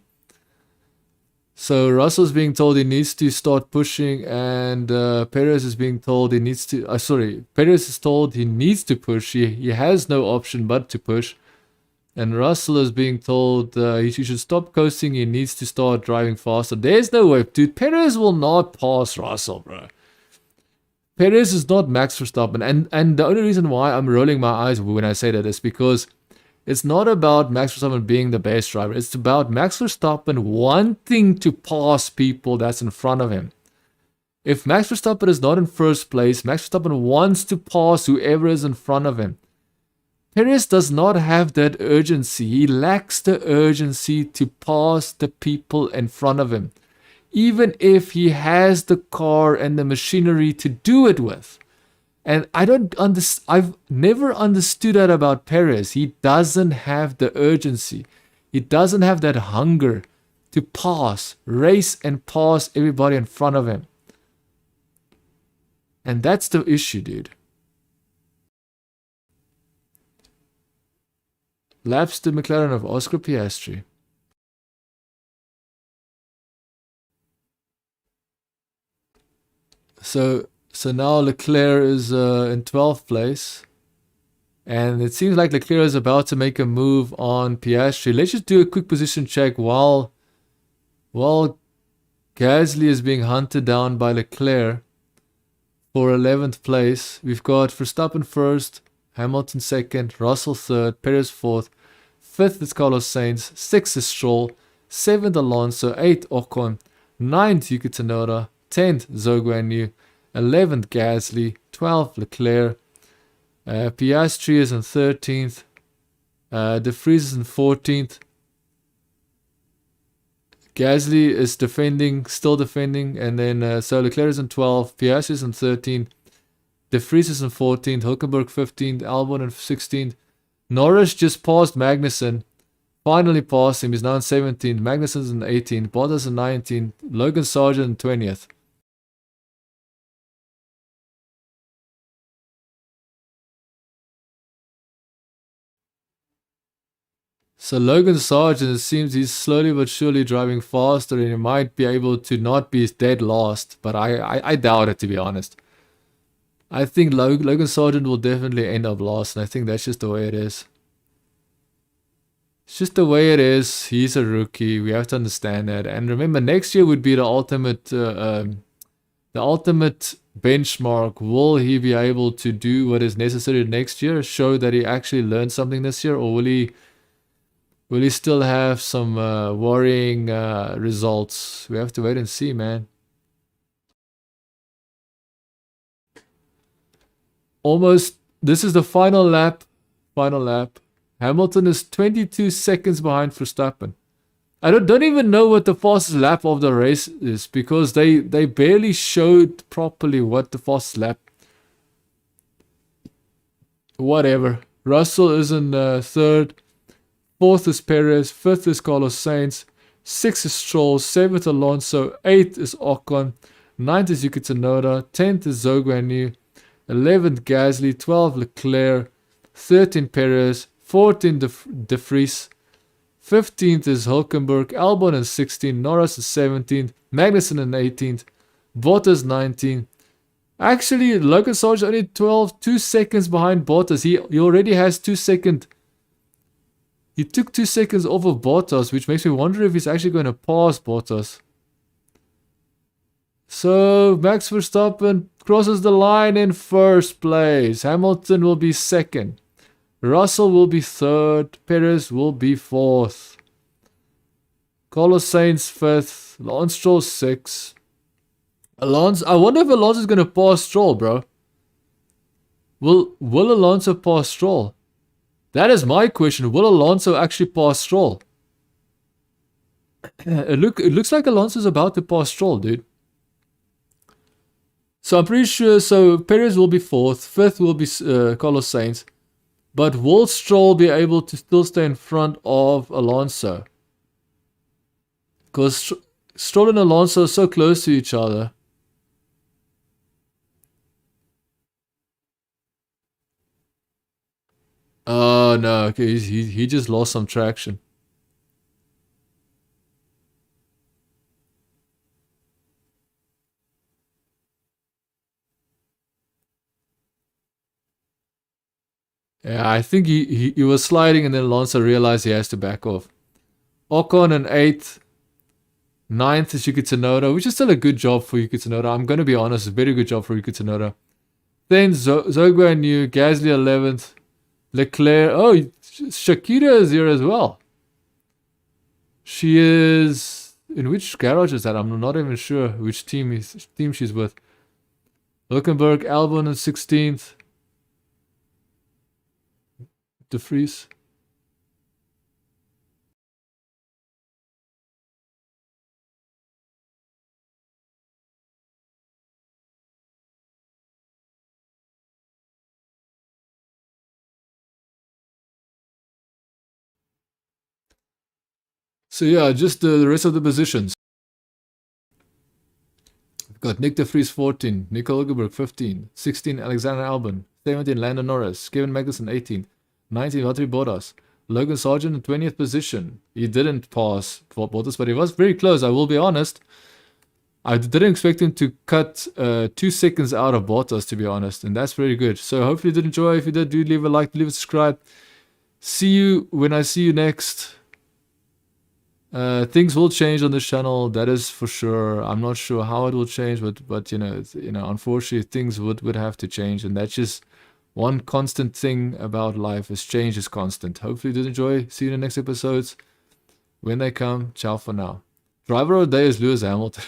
So Russell's being told he needs to start pushing, and Perez is being told he needs to. Perez is told he needs to push. He has no option but to push. And Russell is being told he should stop coasting. He needs to start driving faster. There's no way, dude. Perez will not pass Russell, bro. Perez is not Max Verstappen, and the only reason why I'm rolling my eyes when I say that is because it's not about Max Verstappen being the best driver. It's about Max Verstappen wanting to pass people that's in front of him. If Max Verstappen is not in first place, Max Verstappen wants to pass whoever is in front of him. Perez does not have that urgency. He lacks the urgency to pass the people in front of him, even if he has the car and the machinery to do it with. And I've never understood that about Perez. He doesn't have the urgency. He doesn't have that hunger to race and pass everybody in front of him. And that's the issue, dude. Laps to McLaren of Oscar Piastri. So now Leclerc is in 12th place. And it seems like Leclerc is about to make a move on Piastri. Let's just do a quick position check while Gasly is being hunted down by Leclerc for 11th place. We've got Verstappen first, Hamilton second, Russell third, Perez fourth, fifth is Carlos Sainz, sixth is Stroll, seventh Alonso, eighth Ocon, ninth Yuki Tsunoda, 10th, Zhou Guanyu. 11th, Gasly. 12th, Leclerc. Piastri is in 13th. De Vries is in 14th. Gasly is defending, still defending. And then so Leclerc is in 12th. Piastri is in 13th. De Vries is in 14th. Hülkenberg 15th. Albon in 16th. Norris just passed Magnussen. Finally passed him. He's now in 17th. Magnussen's in 18th. Bottas in 19th. Logan Sargent in 20th. So Logan Sargent, it seems he's slowly but surely driving faster, and he might be able to not be dead last, but I doubt it, to be honest. I think Logan Sargent will definitely end up last, and I think that's just the way it is. It's just the way it is. He's a rookie. We have to understand that. And remember, next year would be the ultimate benchmark. Will he be able to do what is necessary next year? Show that he actually learned something this year, or will he still have some worrying results? We have to wait and see, man. Almost. This is the final lap. Final lap. Hamilton is 22 seconds behind Verstappen. I don't even know what the fastest lap of the race is, because they barely showed properly what the fastest lap. Whatever. Russell is in third. Fourth is Perez. Fifth is Carlos Sainz. Sixth is Stroll. Seventh Alonso. Eighth is Ocon. Ninth is Yuki Tsunoda. 10th is Zhou Guanyu. 11th Gasly. 12th Leclerc. 13th Perez. 14th De Vries. 15th is Hülkenberg. Albon in 16th. Norris is 17th. Magnussen in 18th. Bottas 19th. Actually, Logan Sargent only 2 seconds behind Bottas. He already has 2 seconds. He took 2 seconds off of Bottas, which makes me wonder if he's actually going to pass Bottas. So, Max Verstappen crosses the line in first place. Hamilton will be second. Russell will be third. Perez will be fourth. Carlos Sainz fifth. Lance Stroll sixth. I wonder if Alonso is going to pass Stroll, bro. Will Alonso pass Stroll? That is my question. Will Alonso actually pass Stroll? It looks like Alonso's about to pass Stroll, dude. So I'm pretty sure. So Perez will be fourth. Fifth will be Carlos Sainz. But will Stroll be able to still stay in front of Alonso? Because Stroll and Alonso are so close to each other. Oh no, okay, he just lost some traction. Yeah, I think he was sliding, and then Alonso realized he has to back off. Ocon in 8th. 9th is Yuki Tsunoda, which is still a good job for Yuki Tsunoda. I'm going to be honest, a very good job for Yuki Tsunoda. Then Zhou Guanyu, Gasly 11th. Leclerc. Oh, Shakira is here as well. She is... In which garage is that? I'm not even sure which team she's with. Hülkenberg, Albon in 16th. De Vries. So yeah, just the rest of the positions. We've got Nick De Vries 14, Nico Hülkenberg 15, 16 Alexander Albon, 17 Lando Norris, Kevin Magnussen 18, 19 Valtteri Bottas, Logan Sargent in 20th position. He didn't pass Bottas, but he was very close, I will be honest. I didn't expect him to cut 2 seconds out of Bottas, to be honest, and that's very good. So hopefully you did enjoy. If you did, do leave a like, leave a subscribe. See you when I see you next. Things will change on this channel, that is for sure. I'm not sure how it will change, but you know, unfortunately things would have to change, and that's just one constant thing about life, is change is constant. Hopefully you did enjoy. See you in the next episodes when they come. Ciao for now. Driver of the day is Lewis Hamilton.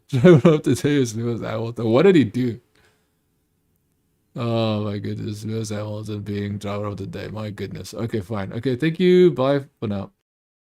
Driver of the day is Lewis Hamilton. What did he do? Oh my goodness, Lewis Hamilton being driver of the day. My goodness. Okay, fine. Okay, thank you. Bye for now.